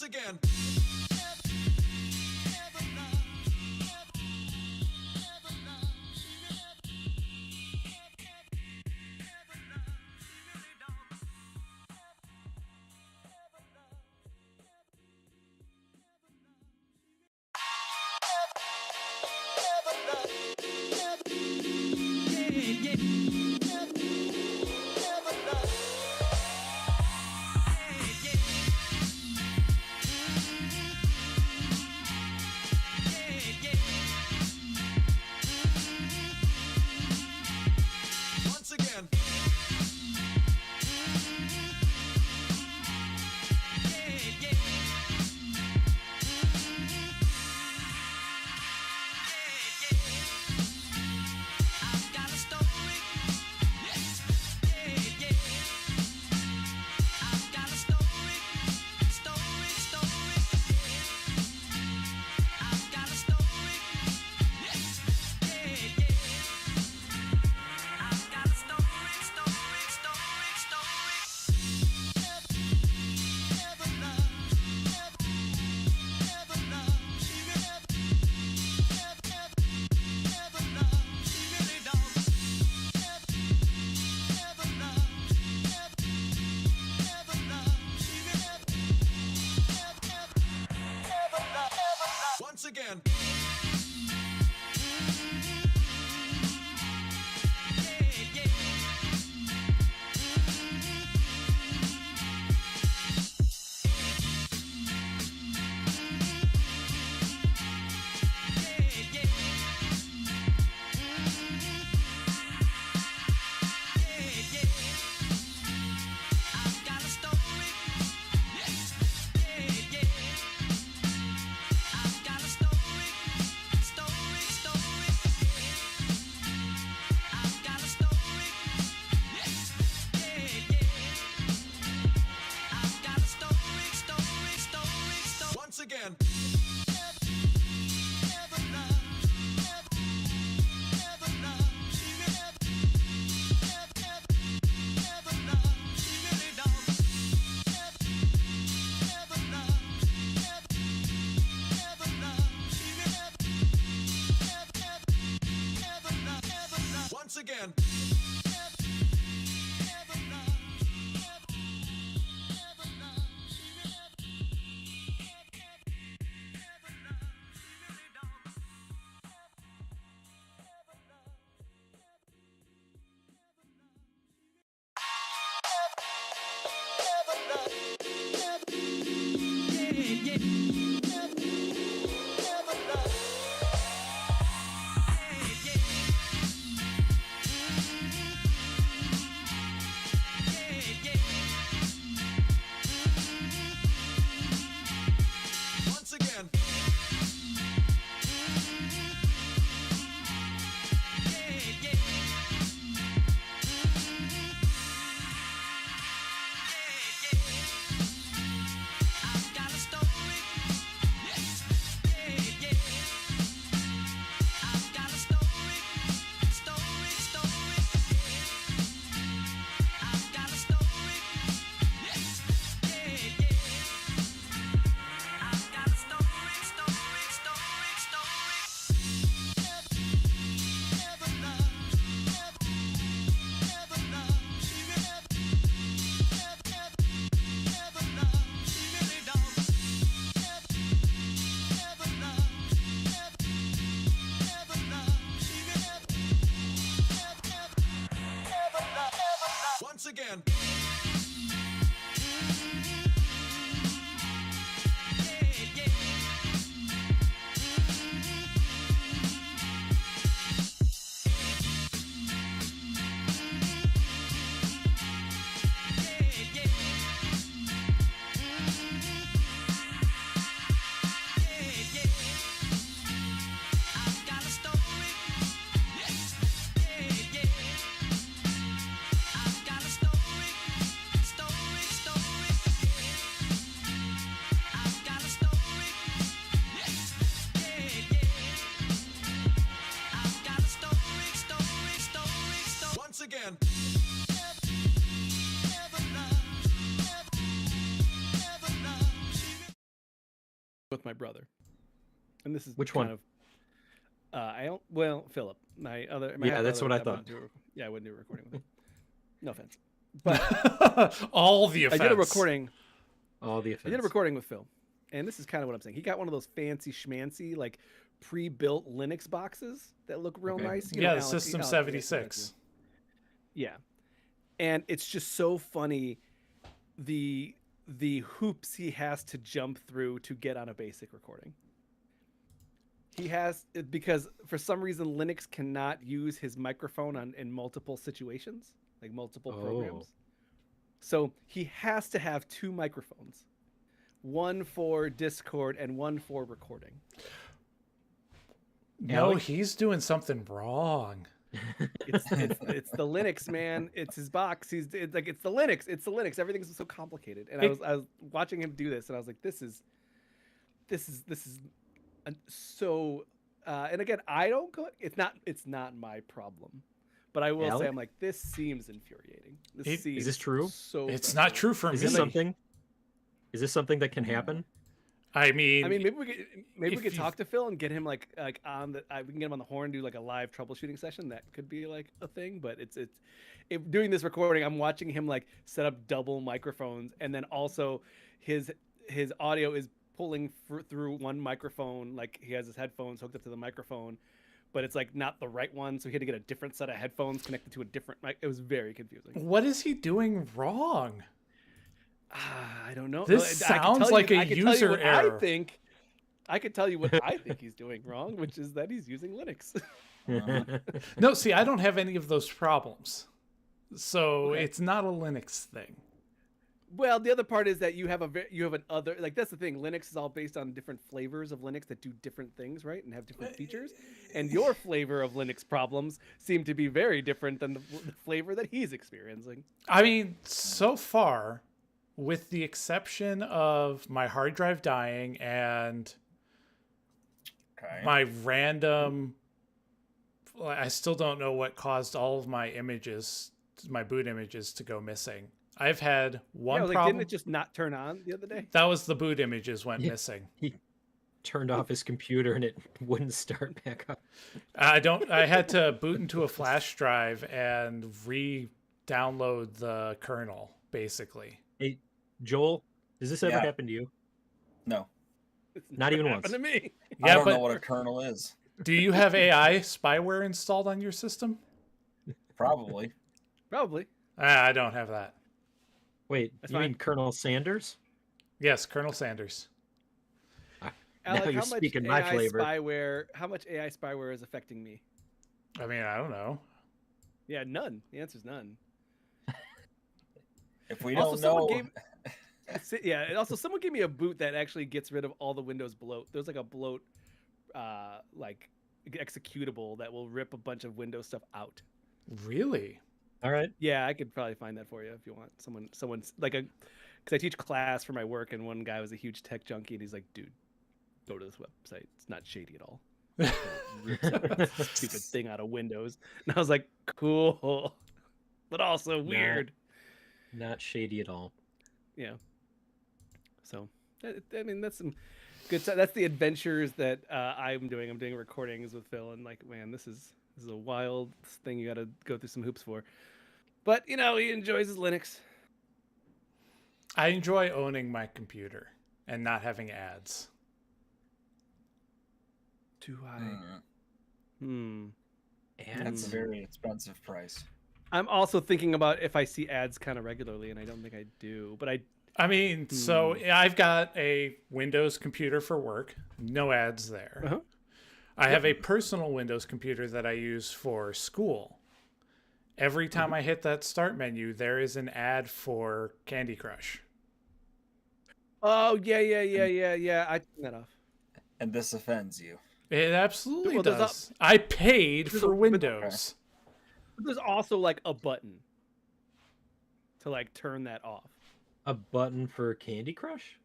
Once again. Once again. Once again. Once again. Once again. Once again. I've got a story. with my brother, and this is Which kind one? of I don't. Well, Philip, my other. My Yeah, half that's brother, what I I thought. wouldn't do yeah, I wouldn't do a recording with him. No offense, but All the offense. I did a recording. All the I did a offense. recording with Phil, and this is kind of what I'm saying. He got one of those fancy schmancy like pre-built Linux boxes that look real Okay. nice. Yeah, the Alex, System Alex, 76. Yeah, and it's just so funny the hoops he has to jump through to get on a basic recording. He has because for some reason Linux cannot use his microphone in multiple situations, like multiple programs. So he has to have two microphones, one for Discord and one for recording. No, Alex? he's doing something wrong. It's the Linux, man. It's his box. It's the Linux. It's the Linux. Everything's so complicated. And I was watching him do this, and I was like, this is so. And again, I don't go. It's not my problem, but I will say Alec? I'm like, this seems infuriating. This Is seems this true? So It's not true for Is me. this something? Is this something that can happen? I mean, maybe we could if talk to Phil and get him like on the we can get him on the horn, do like a live troubleshooting session. That could be like a thing. But doing this recording, I'm watching him like set up double microphones, and then also his audio is pulling through one microphone. Like he has his headphones hooked up to the microphone, but it's like not the right one, so he had to get a different set of headphones connected to a different mic. It was very confusing. what is he doing wrong? I don't know. This sounds like a user error. I could tell you what I think he's doing wrong, which is that he's using Linux. No, see, I don't have any of those problems. So Okay. it's not a Linux thing. Well, the other part is that you have an other, like that's the thing. Linux is all based on different flavors of Linux that do different things, right, and have different features. And your flavor of Linux problems seem to be very different than the flavor that he's experiencing. I mean, so far, with the exception of my hard drive dying and my random, I still don't know what caused all of my images, my boot images, to go missing. I've had one problem. Didn't it just not turn on the other day? That was the boot images went missing. He turned off his computer and it wouldn't start back up. I had to boot into a flash drive and re-download the kernel, basically. Hey, Joel, does this ever happen to you? No. It's Not even happened once. to me. I Yeah, don't know but what a kernel is. do you have AI spyware installed on your system? Probably. Probably. I don't have that. Wait, That's you mean fine. Colonel Sanders? Yes, Colonel Sanders. Alec, Now you're how much speaking my AI flavor. spyware? How much AI spyware is affecting me? I mean, I don't know. Yeah, none. The answer's none. If we Also, don't know, Yeah, and also someone gave me a boot that actually gets rid of all the Windows bloat. There's like a bloat, like executable that will rip a bunch of Windows stuff out. Really? All right. Yeah, I could probably find that for you if you want. Someone's like because I teach class for my work, and one guy was a huge tech junkie, and he's like, "Dude, go to this website. It's not shady at all." Rips every stupid thing out of Windows, and I was like, "Cool," but also weird. Not shady at all. Yeah. So, I mean, that's some good stuff. That's the adventures that I'm doing. I'm doing recordings with Phil, and like, man, this is a wild thing you got to go through some hoops for. But you know, he enjoys his Linux. I enjoy owning my computer and not having ads. Do I? Hmm. that's a Ads? very expensive price. I'm also thinking about if I see ads kind of regularly, and I don't think I do. But I mean, so I've got a Windows computer for work, no ads there. Uh-huh. I have a personal Windows computer that I use for school. Every time I hit that start menu, there is an ad for Candy Crush. Oh yeah. I turned that off. And this offends you. It absolutely Well, there's a- does. I paid there's for a- Windows. But there's also like a button to like turn that off. A button for Candy Crush?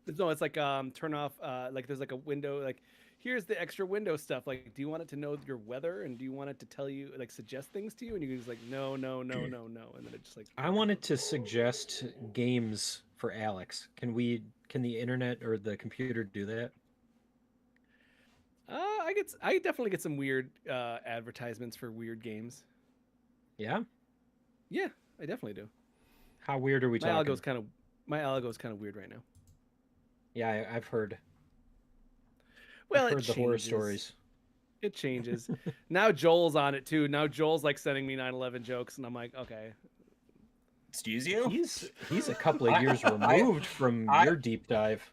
No, it's like turn off. Like there's like a window. Like here's the extra window stuff. Like, do you want it to know your weather, and do you want it to tell you, like, suggest things to you? And you can just like, no, no, no, no, no, and then it just like. I wanted to suggest games for Alex. Can the internet or the computer do that? I definitely get some weird advertisements for weird games. Yeah. Yeah, I definitely do. How weird are we talking? My algo is kind of weird right now. Yeah, I've heard. Well, I've heard it the horror changes. stories. It changes. Now Joel's on it too. Now Joel's like sending me 9/11 jokes, and I'm like, okay. Excuse you? He's a couple of years removed from your deep dive.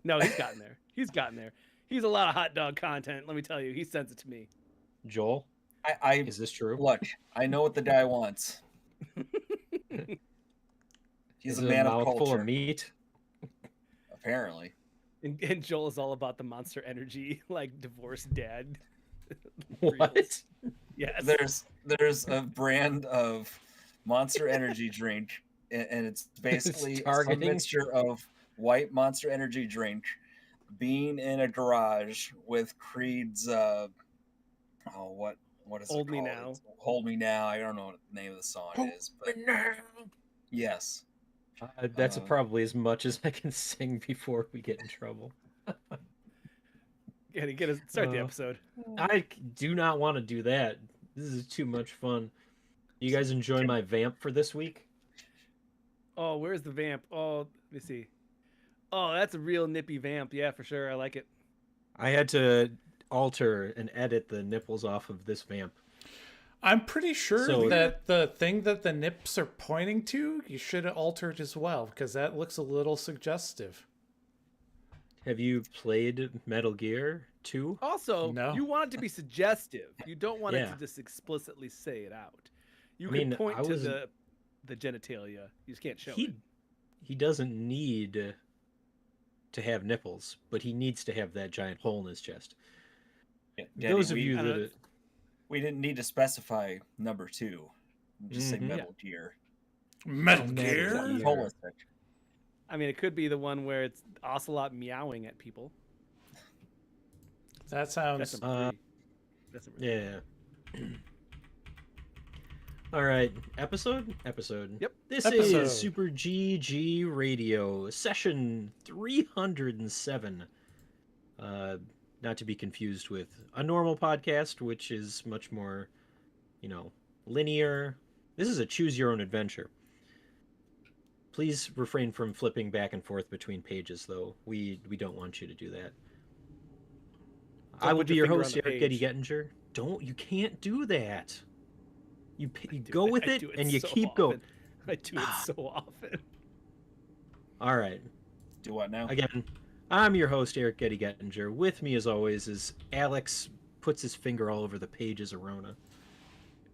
No, he's gotten there. He's gotten there. He's a lot of hot dog content. Let me tell you, he sends it to me. Joel, I is this true? look. I know what the guy wants. He's Is a it man of mouthful culture. of meat. Apparently, And Joel is all about the Monster Energy, like divorced dad. What? reels. Yes. there's a brand of Monster Energy drink, and it's basically some targeting- mixture of white Monster Energy drink, being in a garage with Creed's what is Hold it Me called? Now. It's Hold Me Now. I don't know what the name of the song is, but yes. That's probably as much as I can sing before we get in trouble. Start the Uh, episode. I do not want to do that. This is too much fun. You guys enjoy my vamp for this week? Oh, where's the vamp? Oh, let me see. Oh, that's a real nippy vamp. Yeah, for sure. I like it. I had to alter and edit the nipples off of this vamp. I'm pretty sure So- that the thing that the nips are pointing to, you should alter it as well, because that looks a little suggestive. Have you played Metal Gear 2? Also, No. you want it to be suggestive. You don't want it Yeah. to just explicitly say it out. You I can mean, point I to was- the genitalia. You just can't show He it. he doesn't need to have nipples, but he needs to have that giant hole in his chest. Danny, Those of we, you I that don't- we didn't need to specify number 2. Just say Mhm. Metal Gear. Metal Metal Gear? Gear. Holistic. I mean, it could be the one where it's Ocelot meowing at people. That That's sounds. number 3. That's number 3. Yeah. All right, episode. Yep. This Episode. is Super GG Radio, session 307. Not to be confused with a normal podcast, which is much more, linear. This is a choose your own adventure. Please refrain from flipping back and forth between pages, though. We don't want you to do that. I Don't will put be your your finger host, on the Eric Getty page. Gettinger. You can't do that. You I go with I it do and you so keep going. often. I do it so often. All right. Do what now? Again, I'm your host, Eric Getty Gettinger. With me, as always, is Alex puts his finger all over the pages of Rona.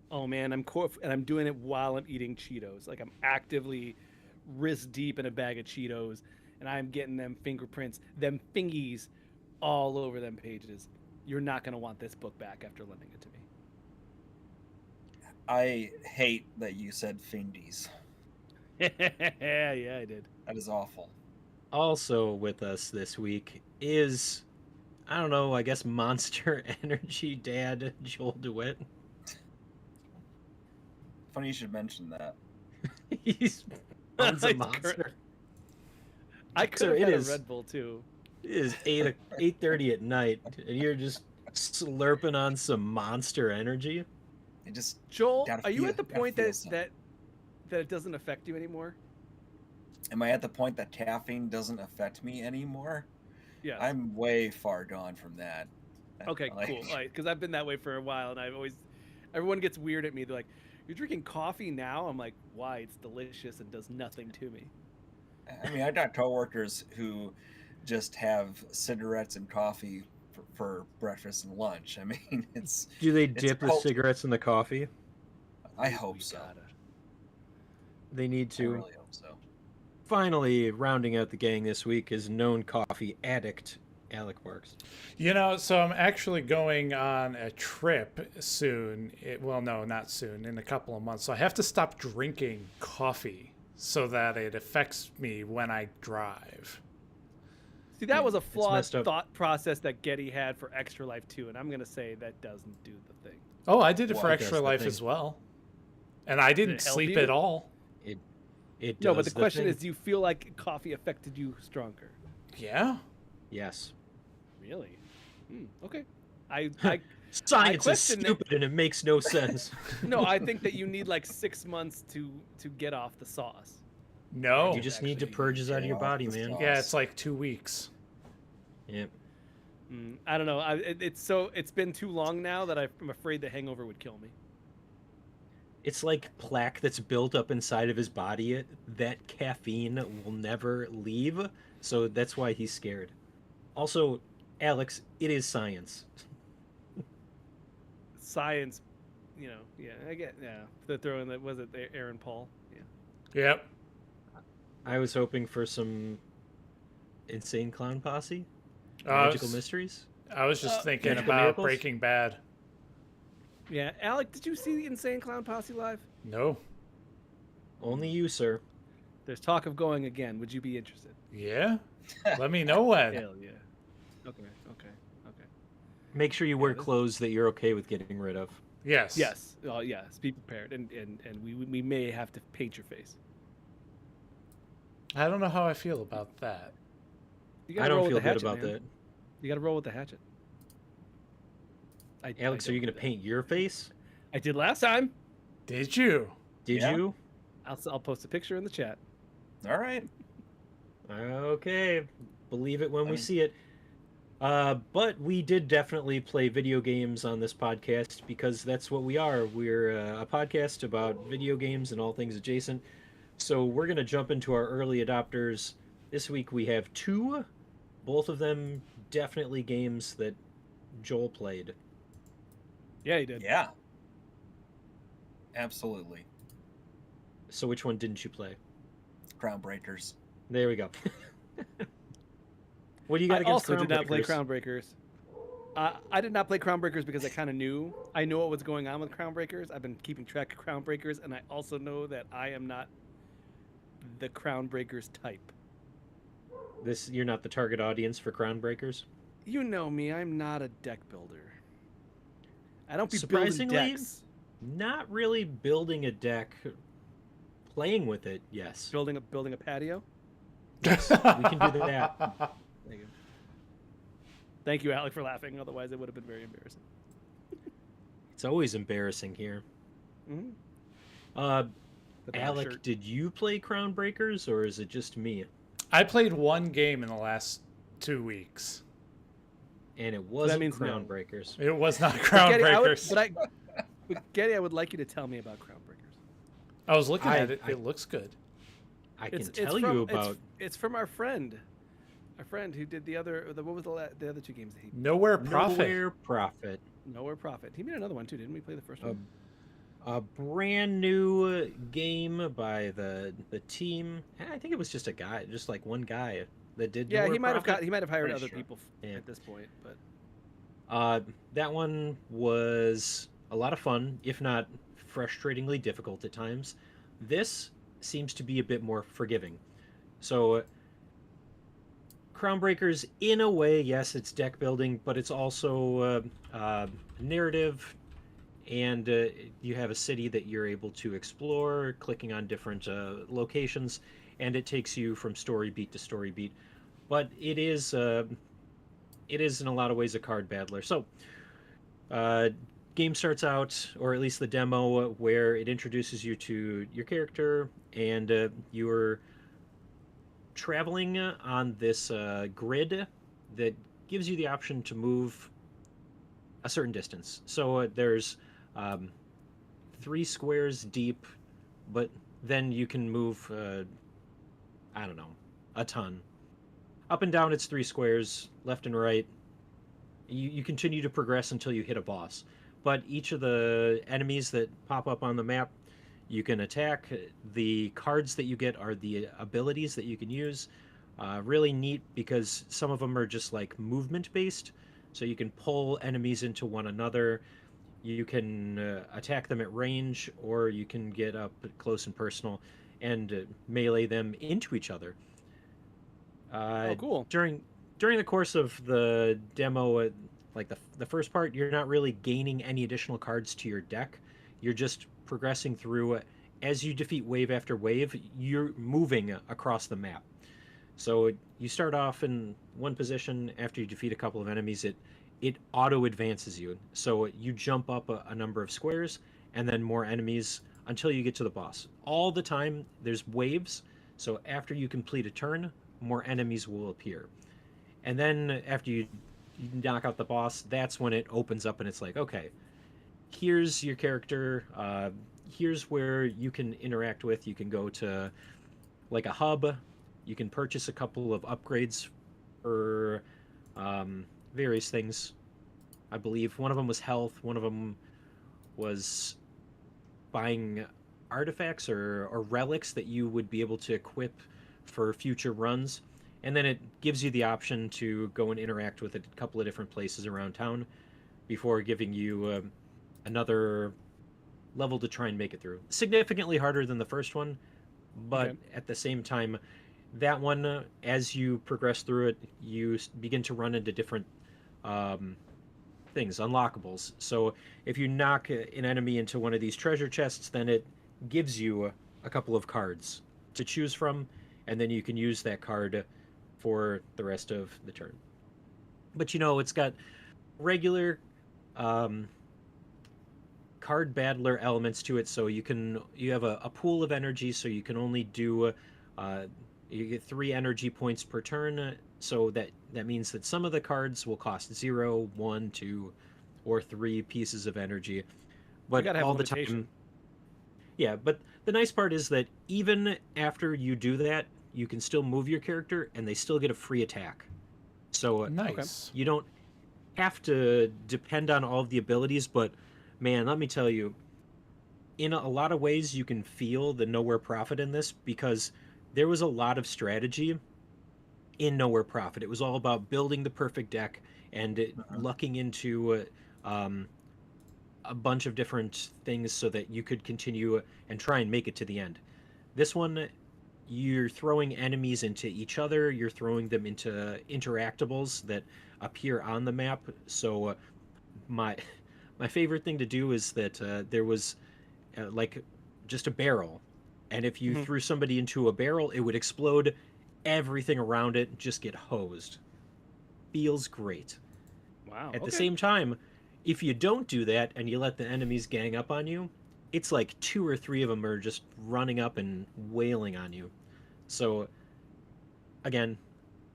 Oh man, and I'm doing it while I'm eating Cheetos. Like I'm actively wrist deep in a bag of Cheetos, and I'm getting them fingerprints, them fingies, all over them pages. You're not gonna want this book back after lending it to me. I hate that you said fingies. Yeah, I did. That is awful. Also with us this week is, I don't know, I guess Monster Energy Dad Joel DeWitt. Funny you should mention that. He's owns a It's monster. correct. I could So have it had is- a Red Bull too. It is 8:30 at night, and you're just slurping on some Monster Energy. I just Joel, Gotta are you feel- at the gotta point feel that something. that it doesn't affect you anymore? am I at the point that caffeine doesn't affect me anymore? Yeah. I'm way far gone from that. Okay, Like, cool. Because I've been that way for a while, and everyone gets weird at me. They're like, "You're drinking coffee now?" I'm like, "Why? It's delicious and does nothing to me." I mean, I got coworkers who just have cigarettes and coffee for breakfast and lunch. I mean, it's. Do they It's dip the culture. cigarettes in the coffee? I hope We so. gotta. They need I to. really hope so. Finally, rounding out the gang this week is known coffee addict Alec Marks. So I'm actually going on a trip soon. Well, no, not soon, in a couple of months. So I have to stop drinking coffee so that it affects me when I drive. See, that Yeah, was a it's flawed messed up. thought process that Getty had for Extra Life 2, and I'm gonna say that doesn't do the thing. Oh, I did it Well, for it Extra does the Life thing. as well, and I didn't help sleep you? at all. It No, but does the question thing. is, do you feel like coffee affected you stronger? Yeah. Yes. Really? Okay. I Science is question it. stupid and it makes no sense. no, I think that you need like 6 months to get off the sauce. No. You just need to Actually, purge it out of get your off body, the man. sauce. Yeah, it's like 2 weeks. Yep. I don't know. It's been too long now that I'm afraid the hangover would kill me. It's like plaque that's built up inside of his body. That caffeine will never leave, so that's why he's scared. Also, Alex, it is science. Science, yeah, I get, yeah. They're throwing that. Was it Aaron Paul? Yeah. Yep. I was hoping for some insane clown posse, I magical was, mysteries. I was just thinking Magical about Miracles? Breaking Bad. Yeah, Alec, did you see the Insane Clown Posse live? No. Only you, sir. There's talk of going again. Would you be interested? Yeah. Let me know when. Hell yeah. Okay. Make sure you wear this- clothes that you're okay with getting rid of. Yes. Yes. Oh, yes. Be prepared, and we may have to paint your face. I don't know how I feel about that. You I gotta don't roll with feel the good hatchet, about man. that. You got to roll with the hatchet. Alex, are you don't going to do that. paint your face? I did last time. Did you? Did Yeah. you? I'll post a picture in the chat. All right. Okay. Believe it when we mean- see it. But we did definitely play video games on this podcast because that's what we are. We're a podcast about video games and all things adjacent. So we're going to jump into our early adopters. This week we have 2, both of them definitely games that Joel played. Yeah, he did. Yeah. Absolutely. So which one didn't you play? Crown Breakers. There we go. What do you got I against also did not play Crownbreakers? Crownbreakers. I did not play Crownbreakers because I kind of knew. I know what was going on with Crownbreakers. I've been keeping track of Crownbreakers, and I also know that I am not the Crownbreakers type. You're not the target audience for Crownbreakers? You know me. I'm not a deck builder. I don't be building Surprisingly, decks. Not really building a deck. Playing with it, yes. Building a patio. We can do that. Thank you. Thank you, Alec, for laughing. Otherwise, it would have been very embarrassing. It's always embarrassing here. Mm-hmm. Alec, did you play Crownbreakers, or is it just me? I played one game in the last 2 weeks. And it wasn't means no. Crownbreakers. It was not Getty, Groundbreakers. but Getty, I would like you to tell me about Crownbreakers. I was looking I- at it. I- It looks good. I can It's tell from- you about. It's from our friend who did the other. What was the other 2 games that he? Nowhere Profit. Nowhere Profit. Nowhere Profit. He made another one too, didn't we? Play the first A, one. a brand new game by the team. I think it was just a guy, just like one guy that did. Yeah, Nowhere he might have Profit. hired Pretty other sure. people Yeah. at this point, but That one was a lot of fun, if not frustratingly difficult at times. This seems to be a bit more forgiving. So, Crownbreakers, in a way, yes, it's deck building, but it's also narrative, and you have a city that you're able to explore, clicking on different locations, and it takes you from story beat to story beat. But it is in a lot of ways a card battler. So, game starts out, or at least the demo, where it introduces you to your character, and you're traveling on this grid that gives you the option to move a certain distance. So there's 3 squares deep, but then you can move, I don't know, a ton. Up and down, it's 3 squares, left and right. You continue to progress until you hit a boss. But each of the enemies that pop up on the map, you can attack. The cards that you get are the abilities that you can use. Really neat because some of them are just like movement based. So you can pull enemies into one another. You can attack them at range, or you can get up close and personal and melee them into each other. oh, cool. During during the course of the demo, like the first part, you're not really gaining any additional cards to your deck. You're just progressing through. As you defeat wave after wave, you're moving across the map. So you start off in one position. After you defeat a couple of enemies, it auto advances you. So you jump up a number of squares, and then more enemies until you get to the boss. All the time, there's waves. So after you complete a turn, more enemies will appear. And then after you knock out the boss, that's when it opens up and it's like, okay, here's your character. Here's where you can interact with. You can go to like a hub. You can purchase a couple of upgrades for various things. I believe one of them was health. One of them was buying artifacts or relics that you would be able to equip for future runs. And then it gives you the option to go and interact with a couple of different places around town before giving you another level to try and make it through. Significantly harder than the first one, but at the same time, that one, as you progress through it, you begin to run into different things, unlockables. So if you knock an enemy into one of these treasure chests, then it gives you a couple of cards to choose from, and then you can use that card for the rest of the turn. But it's got regular card battler elements to it, so you have a pool of energy, so you can only do you get 3 energy points per turn, so that means that some of the cards will cost 0, 1, 2, or 3 pieces of energy, but all the time. Yeah, but the nice part is that even after you do that, you can still move your character and they still get a free attack. So Nice. you don't have to depend on all of the abilities, but man, let me tell you, in a lot of ways you can feel the Nowhere Prophet in this, because there was a lot of strategy in Nowhere Prophet. It was all about building the perfect deck and lucking into a bunch of different things so that you could continue and try and make it to the end. This one, you're throwing enemies into each other, you're throwing them into interactables that appear on the map. So my favorite thing to do is that there was like just a barrel, and if you threw somebody into a barrel, it would explode. Everything around it just get hosed. Feels great. Wow. At the same time, if you don't do that and you let the enemies gang up on you, it's like 2 or 3 of them are just running up and wailing on you. So again,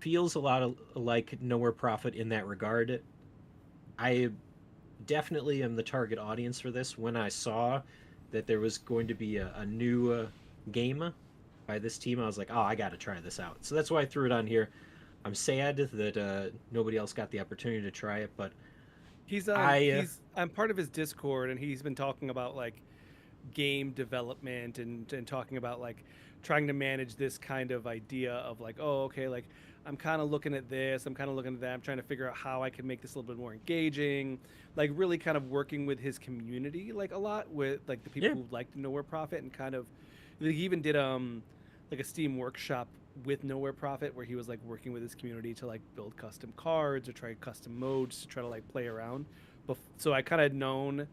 feels a lot like Nowhere Prophet in that regard. I definitely am the target audience for this. When I saw that there was going to be a new game by this team, I was like, oh, I got to try this out. So that's why I threw it on here. I'm sad that nobody else got the opportunity to try it, but I'm part of his Discord, and he's been talking about like game development and talking about like trying to manage this kind of idea of like, oh, okay, like I'm kind of looking at this, I'm kind of looking at that, I'm trying to figure out how I can make this a little bit more engaging, like really kind of working with his community like a lot with like the people who like Nowhere Prophet, and kind of he even did like a Steam workshop with Nowhere Prophet where he was like working with his community to like build custom cards or try custom modes to try to like play around. So I kind of known,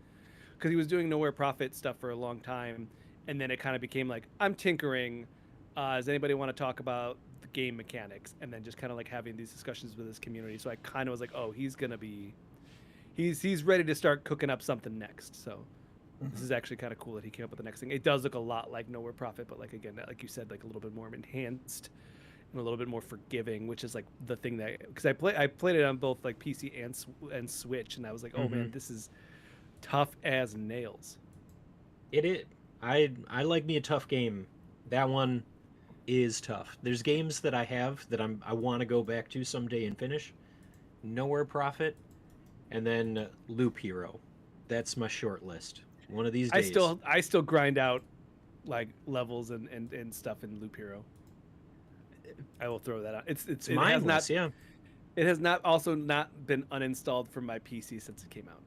because he was doing Nowhere Prophet stuff for a long time, and then it kind of became like, I'm tinkering. Does anybody want to talk about the game mechanics? And then just kind of like having these discussions with his community. So I kind of was like, oh, he's ready to start cooking up something next. So this is actually kind of cool that he came up with the next thing. It does look a lot like Nowhere Prophet, but like again, like you said, like a little bit more enhanced and a little bit more forgiving, which is like the thing that, because I played it on both like PC and Switch, and I was like, oh man, this is tough as nails. It is. I like me a tough game. That one is tough. There's games that I have that I want to go back to someday and finish. Nowhere Prophet, and then Loop Hero. That's my short list. One of these days. I still grind out like levels and stuff in Loop Hero. I will throw that out. It mindless, has not, It has not been uninstalled from my PC since it came out.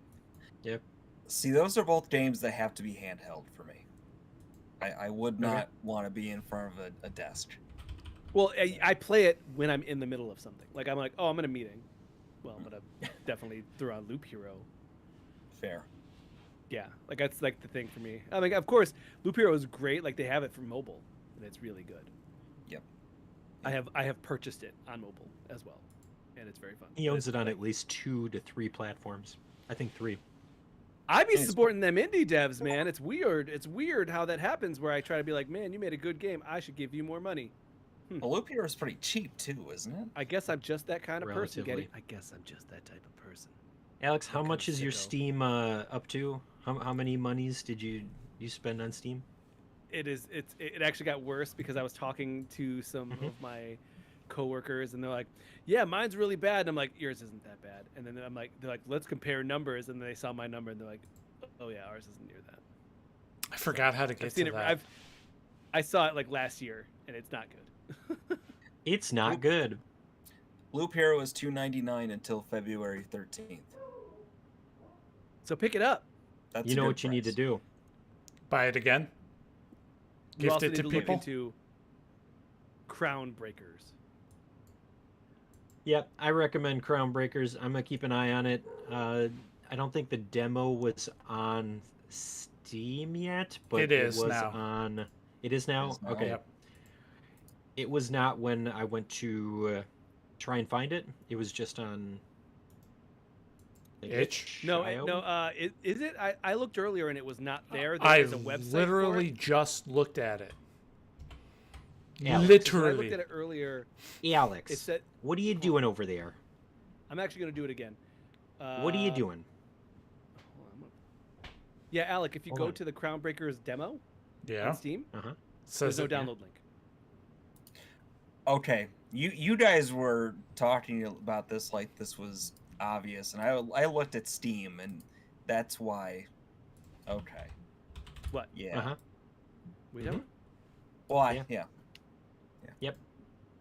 Yep. See, those are both games that have to be handheld for me. I would not want to be in front of a desk. Well, I play it when I'm in the middle of something. Like I'm like, oh, I'm in a meeting. Well, I'm gonna definitely throw on Loop Hero. Fair. Yeah, like that's like the thing for me. I mean, of course, Loop Hero is great. Like they have it for mobile, and it's really good. Yep. I have purchased it on mobile as well, and it's very fun. He But owns it's it on like- at least 2 to 3 platforms. I think 3. I be It's- supporting them indie devs, man. It's weird. It's weird how that happens. Where I try to be like, man, you made a good game. I should give you more money. Well, Loop Hero is pretty cheap too, isn't it? I guess I'm just that kind of person. Getty. Relatively. I guess I'm just that type of person. Alex, What how kind much of is your sicko? Steam up to? How many monies did you spend on Steam? It actually got worse because I was talking to some Mhm. of my coworkers and they're like, yeah, mine's really bad. And I'm like, yours isn't that bad. And then they're like, let's compare numbers. And they saw my number and they're like, oh yeah, ours isn't near that. I forgot how to get I've seen to it. that. I saw it like last year and it's not good. It's not good. Loop Hero is $2.99 until February 13th. So pick it up. That's You a know good what you need to price. do. Buy it again. You Gift also it need to to people. look into Crown Breakers. Yep, I recommend Crown Breakers. I'm gonna keep an eye on it. I don't think the demo was on Steam yet, but It is was now. on. It is now. It is now. Okay. Yep. It was not when I went to try and find it. It was just on. like, Itch? No, itch.io? is it? I looked earlier and it was not there. I There's a website for literally it. just looked at it. Alex. Because when I looked Literally. at it earlier. Alex, It said, what are you doing over there? I'm actually going to do it again. What are you doing? Hold on, I'm gonna- Yeah, Alec, if you Hold go on. to the Crown Breakers demo Yeah. on Steam, Uh huh. Says there's no it- download link. Okay, you guys were talking about this like this was obvious, and I looked at Steam, and that's why. Okay. What? Yeah. Uh huh. We Mhm. don't? Well, Yeah. yeah. What are you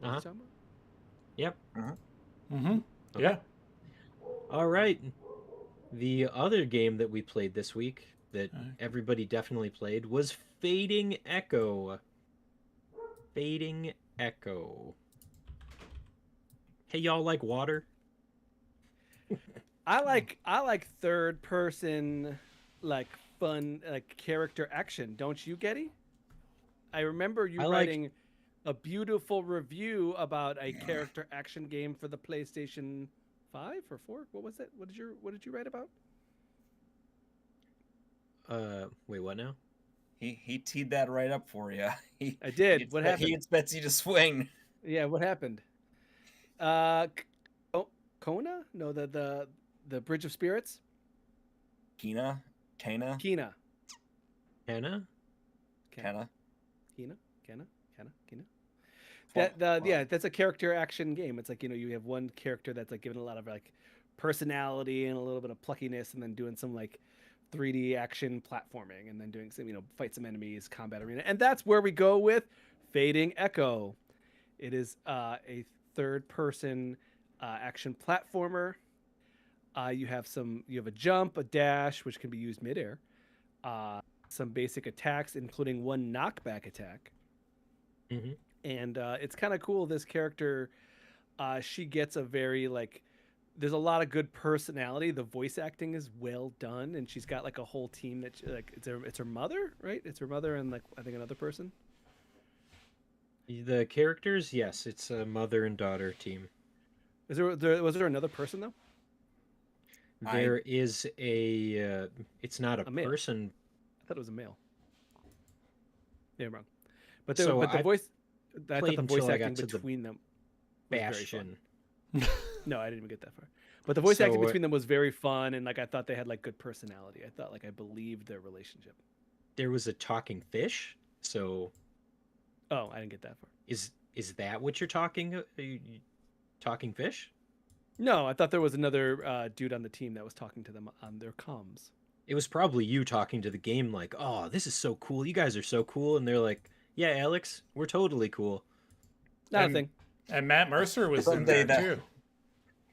Uh-huh. talking about? Yep. Mm-hmm. Okay. Yeah. All right. The other game that we played this week that Okay. everybody definitely played was Fading Echo. Fading Echo. Hey, y'all like water? I like third person, like fun, like character action. Don't you, Getty? I remember you I like- writing a beautiful review about a character action game for the PlayStation 5 or 4. What was it? What did you write about? Wait, what now? He teed that right up for you. He, I did. he What expect- happened? He expects you to swing. Yeah, what happened? Kona? No, the Bridge of Spirits. Kina? Kena. Hannah? Kena? Kena. Yeah, that's a character action game. It's like, you have one character that's like given a lot of like personality and a little bit of pluckiness, and then doing some like 3D action platforming, and then doing some, fight some enemies, combat arena, and that's where we go with Fading Echo. It is a third-person action platformer. You have a jump, a dash, which can be used midair. Some basic attacks, including one knockback attack. Mhm. And it's kind of cool. This character, she gets a very there's a lot of good personality. The voice acting is well done, and she's got like a whole team that it's her mother, right? It's her mother and like I think another person. The characters, yes, it's a mother and daughter team. Was there another person though? There is a. It's not a A male. person. I thought it was a male. Yeah, I'm wrong. But So the I voice, I thought played the voice until I got acting to the between them was very fun. Bastion. No, I didn't even get that far. But the voice acting So, between them was very fun, and like I thought they had like good personality. I thought I believed their relationship. There was a talking fish. So Oh, I didn't get that far. is that what you're talking? Talking fish? No, I thought there was another dude on the team that was talking to them on their comms. It was probably you talking to the game like, "Oh, this is so cool. You guys are so cool." And they're like, "Yeah, Alex, we're totally cool." Not And- a thing. And Matt Mercer was in Someday there that- too.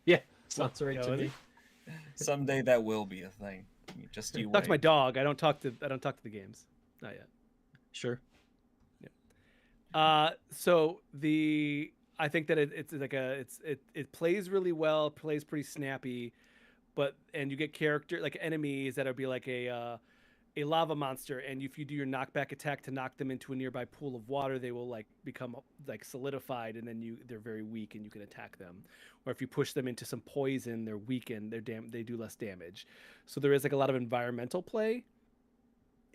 Yeah, sounds right Yeah, to was me. Someday that will be a thing. Just you Talk to my wait. dog. I don't talk to the games. Not yet. Sure. So I think that it's like it plays really well, plays pretty snappy, and you get character like enemies that'll be like a lava monster, and if you do your knockback attack to knock them into a nearby pool of water, they will like become like solidified, and then they're very weak and you can attack them. Or if you push them into some poison, they're weakened, they do less damage. So there is like a lot of environmental play,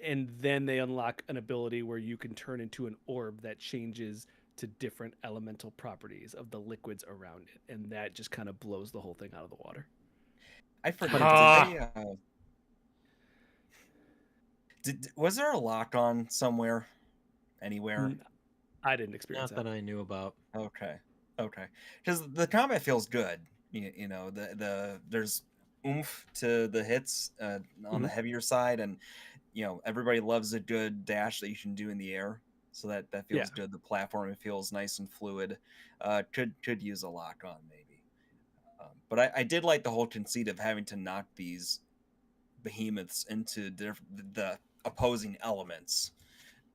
and then they unlock an ability where you can turn into an orb that changes to different elemental properties of the liquids around it, and that just kind of blows the whole thing out of the water. I forget. Was there a lock on somewhere, anywhere? I didn't experience Not that I knew about. Okay, because the combat feels good. You know, there's oomph to the hits on the heavier side, and you know everybody loves a good dash that you can do in the air, so that feels good. The platform, it feels nice and fluid. Could use a lock on maybe, but I did like the whole conceit of having to knock these behemoths into the opposing elements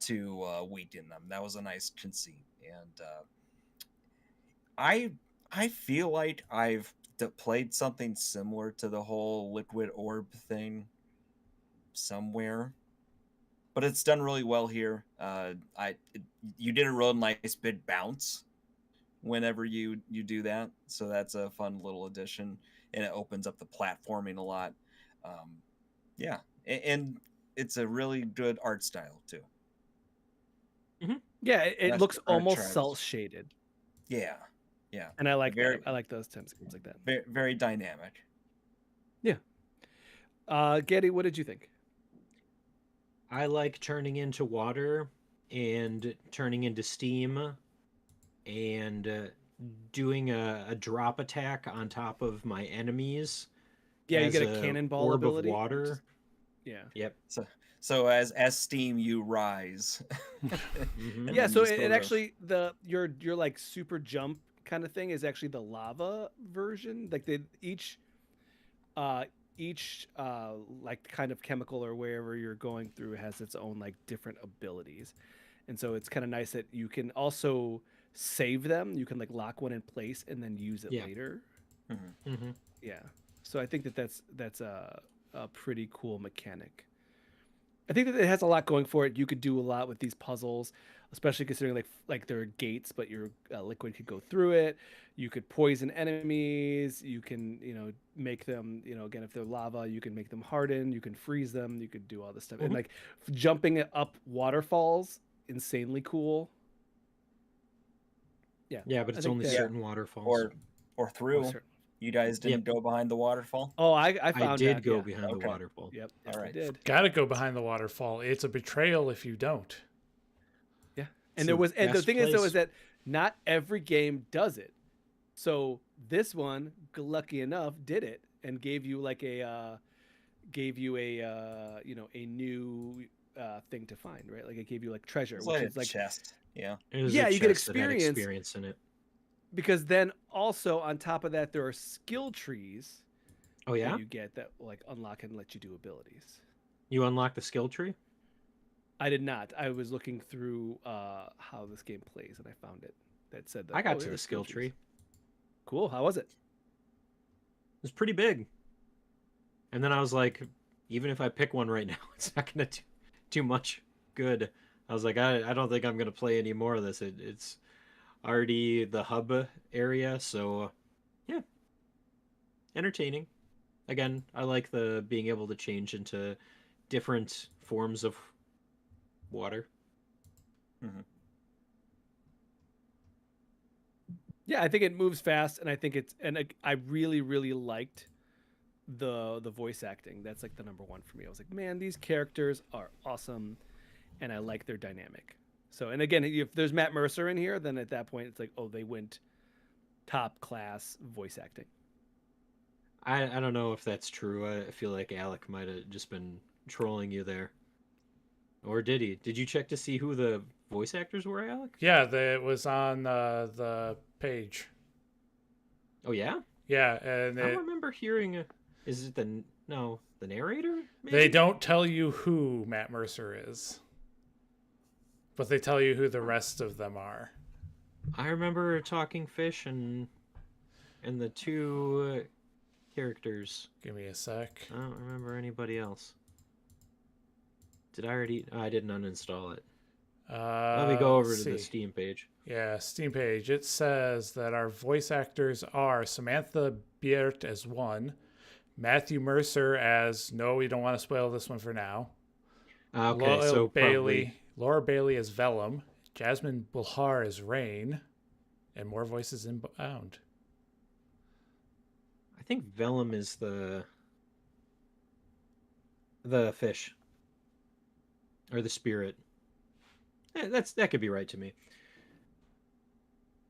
to weaken them. That was a nice conceit, and I feel like I've played something similar to the whole liquid orb thing somewhere, but it's done really well here. You did a real nice big bounce whenever you do that, so that's a fun little addition, and it opens up the platforming a lot. Yeah, and it's a really good art style too. Yeah, it looks almost cel shaded. Yeah, and I like I like those games like that. Very, very dynamic. Yeah. Getty, what did you think? I like turning into water and turning into steam and doing a drop attack on top of my enemies. Yeah, you get a cannonball orb ability. Of water. Yeah. Yep. So as steam, you rise. Yeah. So it actually your like super jump kind of thing is actually the lava version. Like each like kind of chemical or wherever you're going through has its own like different abilities, and so it's kind of nice that you can also save them. You can like lock one in place and then use it later. Yeah. So I think that's a pretty cool mechanic. I think that it has a lot going for it. You could do a lot with these puzzles, especially considering like there are gates, but your liquid could go through it. You could poison enemies. You can make them again, if they're lava, you can make them harden. You can freeze them. You could do all this stuff, and like jumping up waterfalls, insanely cool. Yeah, but it's only certain waterfalls or through. You guys didn't go behind the waterfall? Oh, I did go behind the waterfall. Yep. All right. I did. Gotta go behind the waterfall. It's a betrayal if you don't. Yeah. And the thing is though is that not every game does it. So this one, lucky enough, did it and gave you like a new thing to find, right? Like it gave you like treasure, which is like chest. Yeah. You get experience in it. Because then also on top of that, there are skill trees. Oh yeah, you get that like unlock and let you do abilities. You unlock the skill tree? I did not. I was looking through how this game plays, and I found it that said that I got to the skill tree. Cool. How was it? It was pretty big. And then I was like, even if I pick one right now, it's not gonna do too much good. I was like, I don't think I'm gonna play any more of this. It's already the hub area, so yeah, entertaining. Again, I like the being able to change into different forms of water. Yeah, I think it moves fast, and I think I really liked the voice acting. That's like the number one for me. I was like, man, these characters are awesome, and I like their dynamic. So, and again, if there's Matt Mercer in here, then at that point it's like, oh, they went top class voice acting. I don't know if that's true. I feel like Alec might have just been trolling you there. Or did he? Did you check to see who the voice actors were, Alec? Yeah, it was on the page. Oh, yeah? Yeah, and I remember hearing... Is it the narrator? Maybe? They don't tell you who Matt Mercer is. but they tell you who the rest of them are. I remember Talking Fish and the two characters. Give me a sec. I don't remember anybody else. Did I already? I didn't uninstall it. Let me go over let's to the see. Steam page. Yeah, Steam page. It says that our voice actors are Samantha Beert as one, Matthew Mercer as no, we don't want to spoil this one for now. Okay, so Laura Bailey as Vellum, Jasmine Bulhar as Rain, and more voices inbound. I think Vellum is the fish or the spirit. That could be right to me.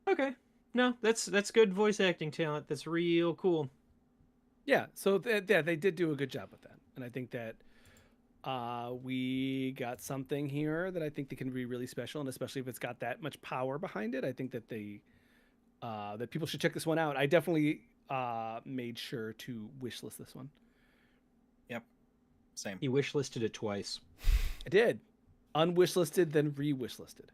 Okay, no, that's good voice acting talent. That's real cool. Yeah, so they did do a good job with that, and I think that we got something here that I think that can be really special, and especially if it's got that much power behind it, I think that that people should check this one out. I definitely made sure to wishlist this one. Yep. Same. He wishlisted it twice. I did, unwishlisted then re-wishlisted.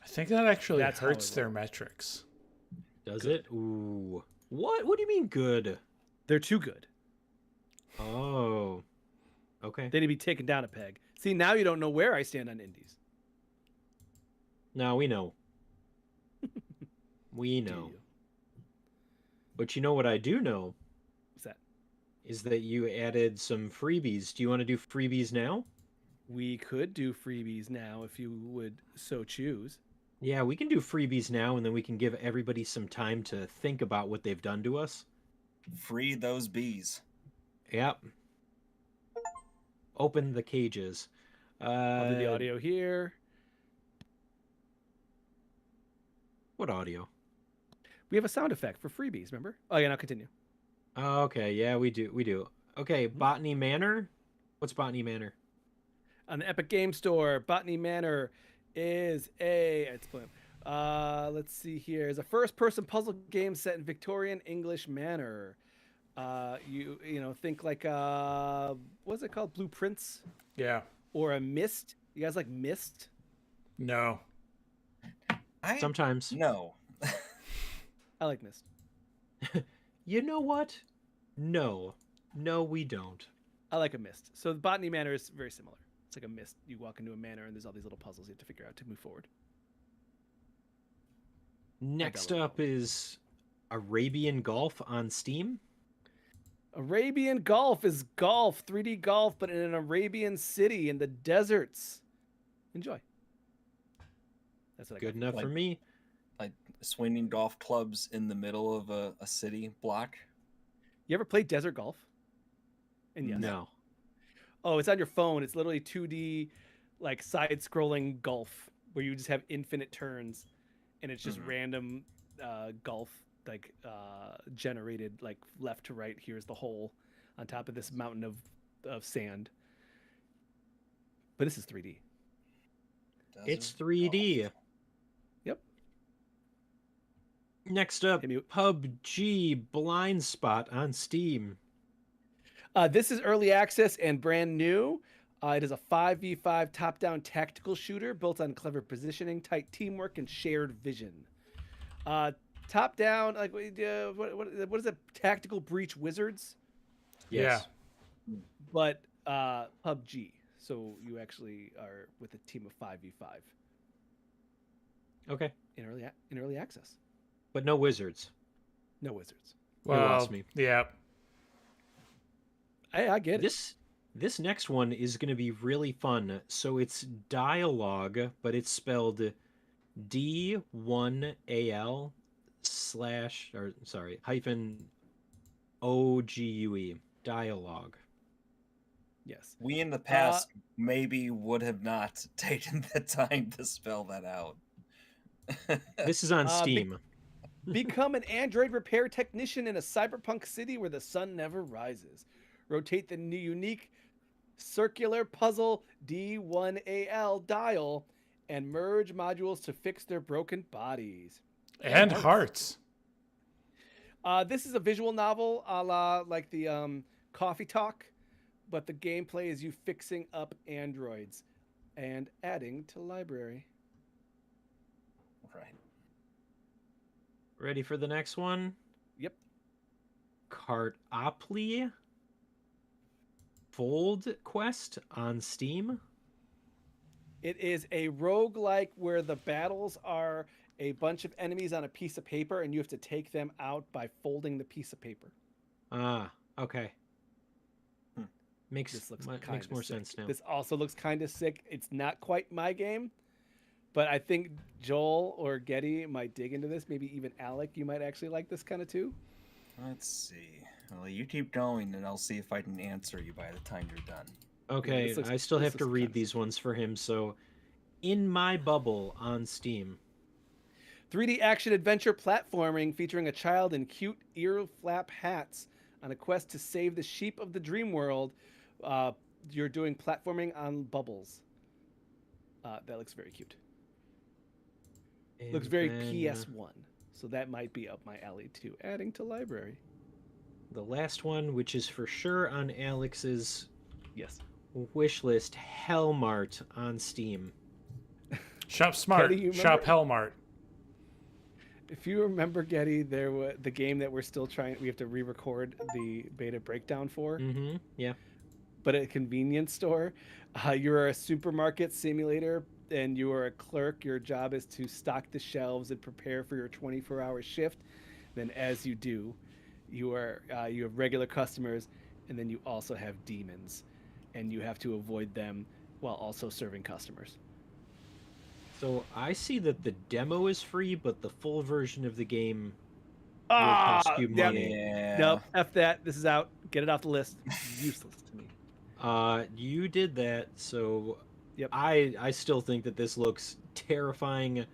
I think that actually That's how hurts it their metrics. Does it? Ooh. What? What do you mean good? They're too good. Oh. Okay. They need to be taken down a peg. See, now you don't know where I stand on indies. Now we know. We Do know. you? But you know what I do know What's that? is that you added some freebies. Do you want to do freebies now? We could do freebies now if you would so choose. Yeah, we can do freebies now, and then we can give everybody some time to think about what they've done to us. Free those bees. Yep. Open the cages. I'll do the audio here. What audio? We have a sound effect for freebies, remember? Oh, yeah, now continue. Oh, okay, yeah, we do. Okay, Botany Manor. What's Botany Manor? On the Epic Game Store, Botany Manor is let's see here. It's a first-person puzzle game set in Victorian English manor. You know, think like what's it called? Blueprints Yeah. or a Myst? You guys like Myst? No. Sometimes. No. I like Myst. You know what? No, we don't. I like a Myst. So the Botany Manor is very similar. It's like a Myst. You walk into a manor and there's all these little puzzles you have to figure out to move forward. Next what up is Arabian Golf on Steam. Arabian Golf is golf, 3D golf, but in an Arabian city in the deserts. Enjoy. That's what I Good got. enough for me. Like swinging golf clubs in the middle of a city block. You ever played desert golf? And yes. No. Oh, it's on your phone. It's literally 2D, like side-scrolling golf where you just have infinite turns, and it's just random golf, like generated, like left to right. Here's the hole on top of this mountain of sand. But this is 3D. It's Desert 3D. golf. Yep. Next up, Hit me- PUBG Blind Spot on Steam. This is early access and brand new. It is a 5v5 top-down tactical shooter built on clever positioning, tight teamwork, and shared vision. Top-down, like what is it? Tactical Breach Wizards, Yes. but PUBG. So you actually are with a team of 5v5 Okay. in early access. But no wizards. No wizards. Well, lost me. yeah. I get it. This next one is going to be really fun. So it's dialogue, but it's spelled D1AL hyphen OGUE. Dialogue. Yes. We in the past maybe would have not taken the time to spell that out. This is on Be- Steam. Become an android repair technician in a cyberpunk city where the sun never rises. Rotate the new unique circular puzzle D1AL dial and merge modules to fix their broken bodies. And hearts. This is a visual novel a la like the Coffee Talk, but the gameplay is you fixing up androids. and adding to library. Right. Ready for the next one? Yep. Cartoply Fold Quest on Steam. It is a roguelike where the battles are a bunch of enemies on a piece of paper and you have to take them out by folding the piece of paper. Ah, okay. Hmm. Makes This looks makes kinda more sick. sense now. This also looks kind of sick. It's not quite my game, but I think Joel or Getty might dig into this. Maybe even Alec, you might actually like this kind of too. Let's see. Well, you keep going, and I'll see if I can answer you by the time you're done. Okay, this looks- I still this have to looks read kinda these ones for him. So, In My Bubble on Steam. 3D action adventure platforming featuring a child in cute ear flap hats on a quest to save the sheep of the dream world. You're doing platforming on bubbles. That looks very cute. Looks And very then, PS1. So that might be up my alley too. Adding to library. The last one, which is for sure on Alex's Yes. wish list, Hellmart on Steam. Shop smart. Kenny, you Shop remember? Hellmart. If you remember, Getty, there was the game that we're still trying. We have to re-record the beta breakdown for, Mm-hmm. Yeah. but at a convenience store. You're a supermarket simulator, and you are a clerk. Your job is to stock the shelves and prepare for your 24-hour shift. Then, as you do, you have regular customers, and then you also have demons, and you have to avoid them while also serving customers. So I see that the demo is free, but the full version of the game Ah, cost you yep. money. Yeah. Nope, F that. This is out. Get it off the list. Useless to me. You did that, so Yep. I still think that this looks terrifying,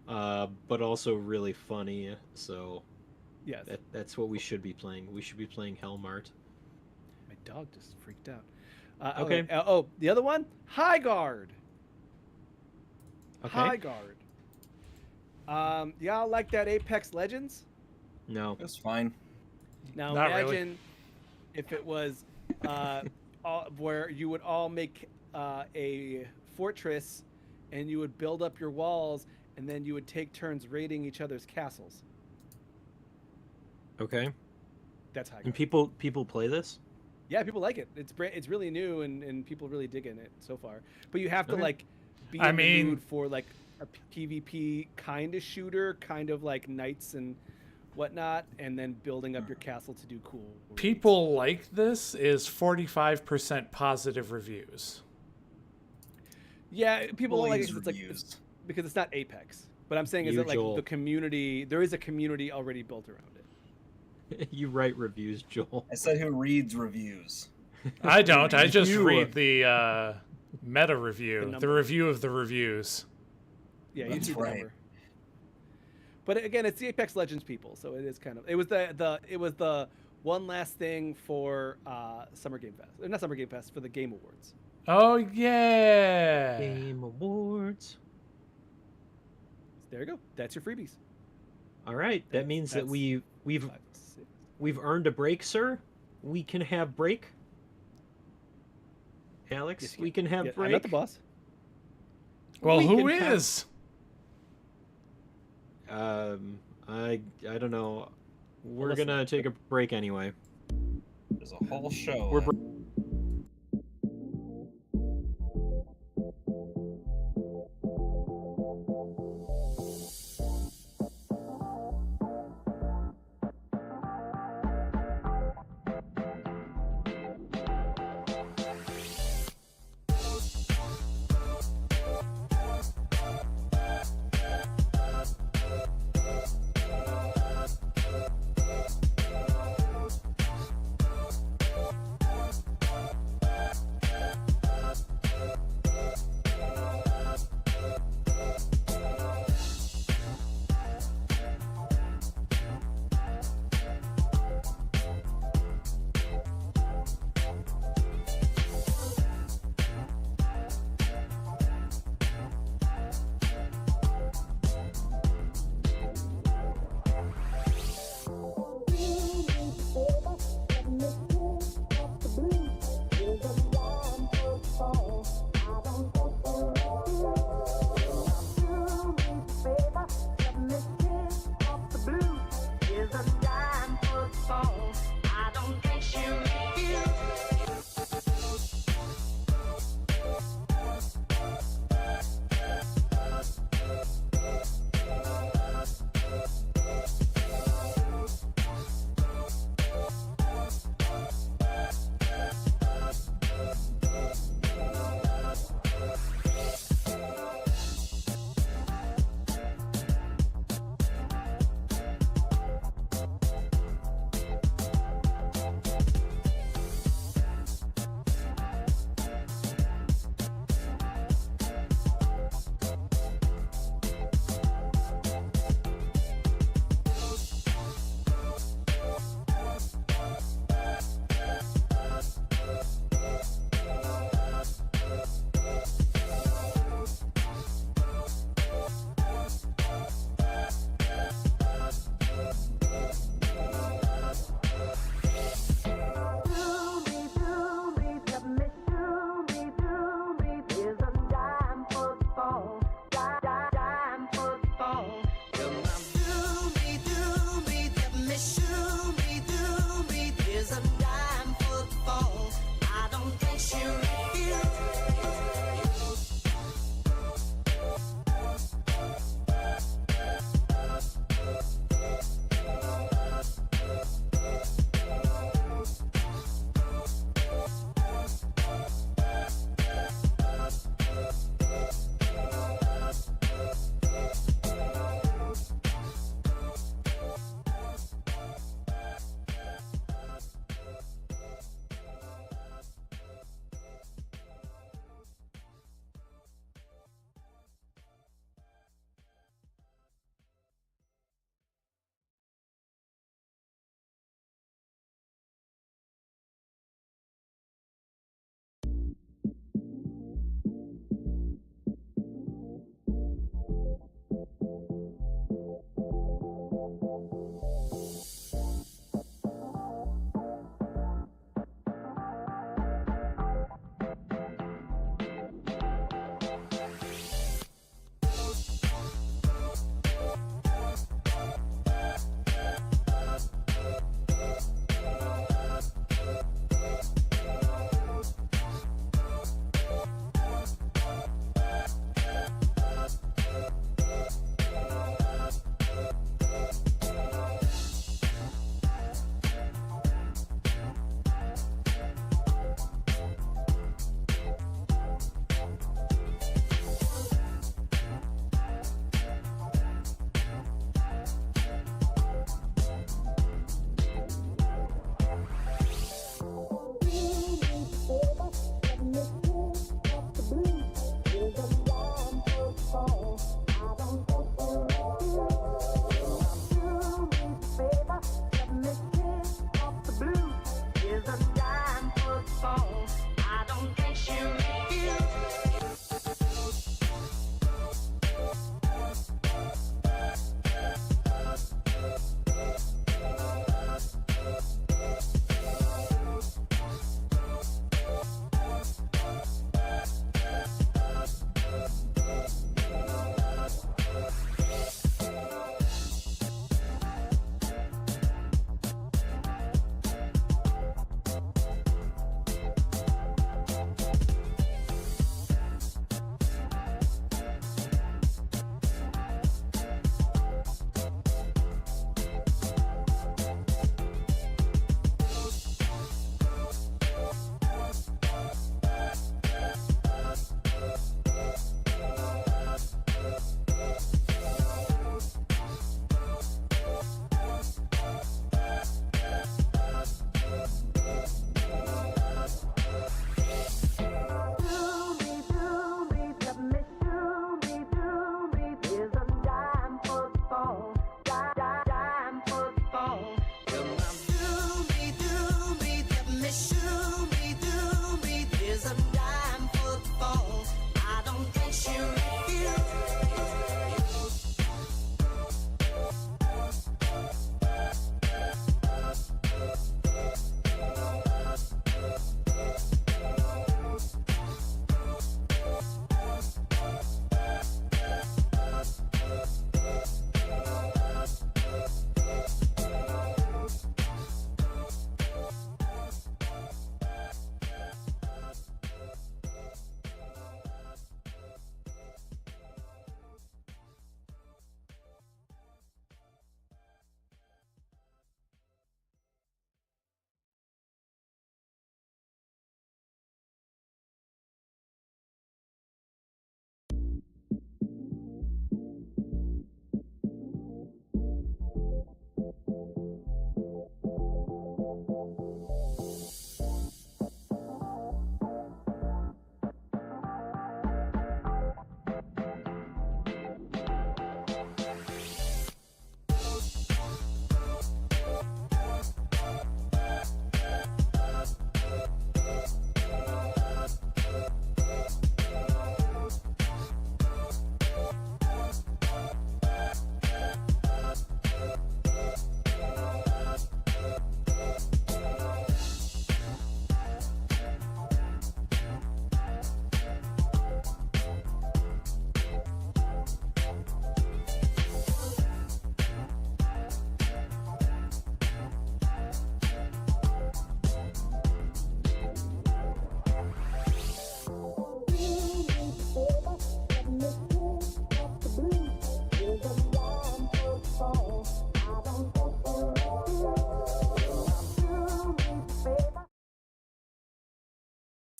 but also really funny. So Yes. that's what we should be playing. We should be playing Hellmart. My dog just freaked out. Okay. The other one? High Guard. Okay. High Guard. Y'all like that Apex Legends? No. That's fine. Now Not really. imagine if it was where you would all make a fortress and you would build up your walls and then you would take turns raiding each other's castles. Okay. That's High And Guard. people play this? Yeah, people like it. It's really new and people really dig in it so far. But you have to Okay. like be I in the mean- mood for like a PvP kind of shooter, kind of like knights and whatnot, and then building up your castle to do cool. raids. People like this is 45% positive reviews. Yeah, people like it Please 'cause it's like reviews. because it's not Apex. But I'm saying is You, that like Joel. the community, there is a community already built around it. You write reviews, Joel. I said who reads reviews. I don't. I just You- read the meta review, The the number. review of the reviews. Yeah, you That's see the right. number. But again, it's the Apex Legends people, so it is kind of it was the one last thing for Summer Game Fest, not Summer Game Fest, for the Game Awards. Oh yeah. Game Awards. There you go. That's your freebies. All right. That means that That's- we've 5, 6. we've earned a break, sir. We can have break. Alex, Yes, we can have Yeah, break. I'm not the boss. Well, We who can have- is? I don't know. We're listen. gonna take a break anyway. There's a whole show. We're in-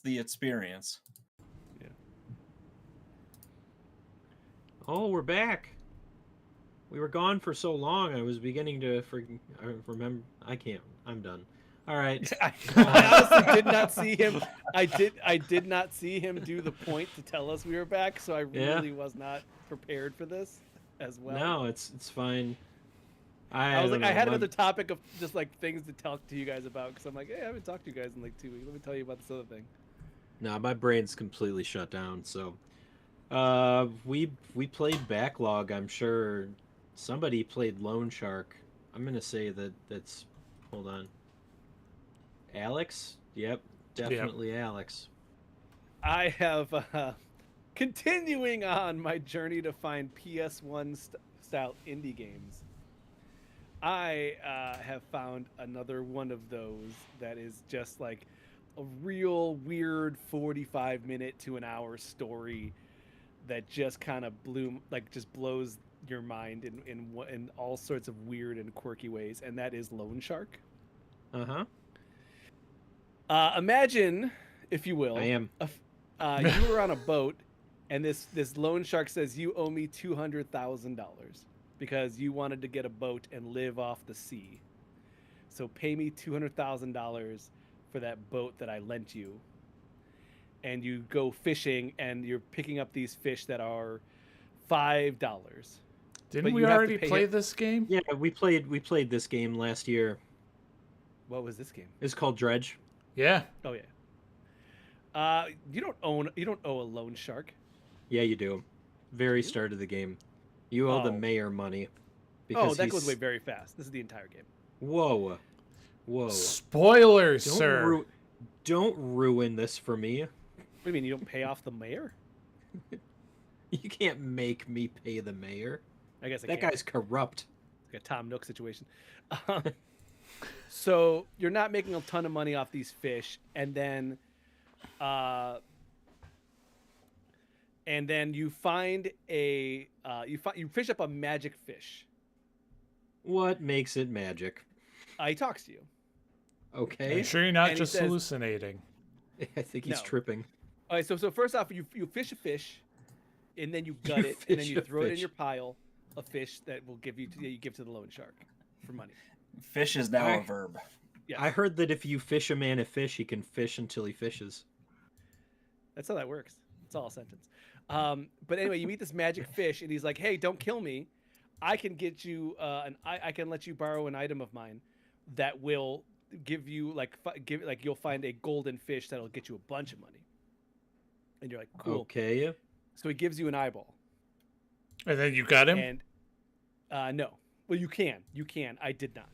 the experience. Oh, we're back. We were gone for so long. I was beginning to remember. I can't. I'm done. All right. I honestly did not see him. I did not see him do the point to tell us we were back, so I Yeah. really was not prepared for this as well. No, it's fine. I was don't like, I know, had my- another topic of just like things to talk to you guys about because I'm like, hey, I haven't talked to you guys in like 2 weeks. Let me tell you about this other thing. No, my brain's completely shut down. So, we played Backlog. I'm sure somebody played Lone Shark. I'm gonna say that's. Hold on. Alex? Yep, definitely Alex. I have continuing on my journey to find PS1 style indie games. I have found another one of those that is just like a real weird 45-minute to an hour story that just kind of just blows your mind in all sorts of weird and quirky ways, and that is Lone Shark. Uh-huh. Imagine, if you will, I am. you were on a boat, and this loan shark says you owe me $200,000 because you wanted to get a boat and live off the sea. So pay me $200,000 for that boat that I lent you. And you go fishing, and you're picking up these fish that are $5. Didn't But we you have to already pay play it- this game? Yeah, we played this game last year. What was this game? It's called Dredge. Yeah. Oh yeah. You don't owe a loan shark. Yeah, you do. Very start of the game. You owe the Oh. mayor money. Oh, that he's- goes away very fast. This is the entire game. Whoa. Whoa. Spoilers, Don't sir. don't ruin this for me. What do you mean you don't pay off the mayor? You can't make me pay the mayor. I guess I That can't. guy's corrupt. It's like a Tom Nook situation. So you're not making a ton of money off these fish, and then you find you fish up a magic fish. What makes it magic? He talks to you. Okay. I'm sure you're not And he just says- hallucinating. I think he's No. tripping. All right, so first off, you fish a fish, and then you gut it, and then fish you a throw it in fish. your pile of fish that will give you give to the loan shark for money. Fish is now I- a verb. Yes. I heard that if you fish a man a fish, he can fish until he fishes. That's how that works. It's all a sentence. But anyway, you meet this magic fish, and he's like, "Hey, don't kill me. I can get you I can let you borrow an item of mine that will give you you'll find a golden fish that'll get you a bunch of money." And you're like, "Cool." Okay. So he gives you an eyeball. And then you got him? And no. Well, you can. I did not.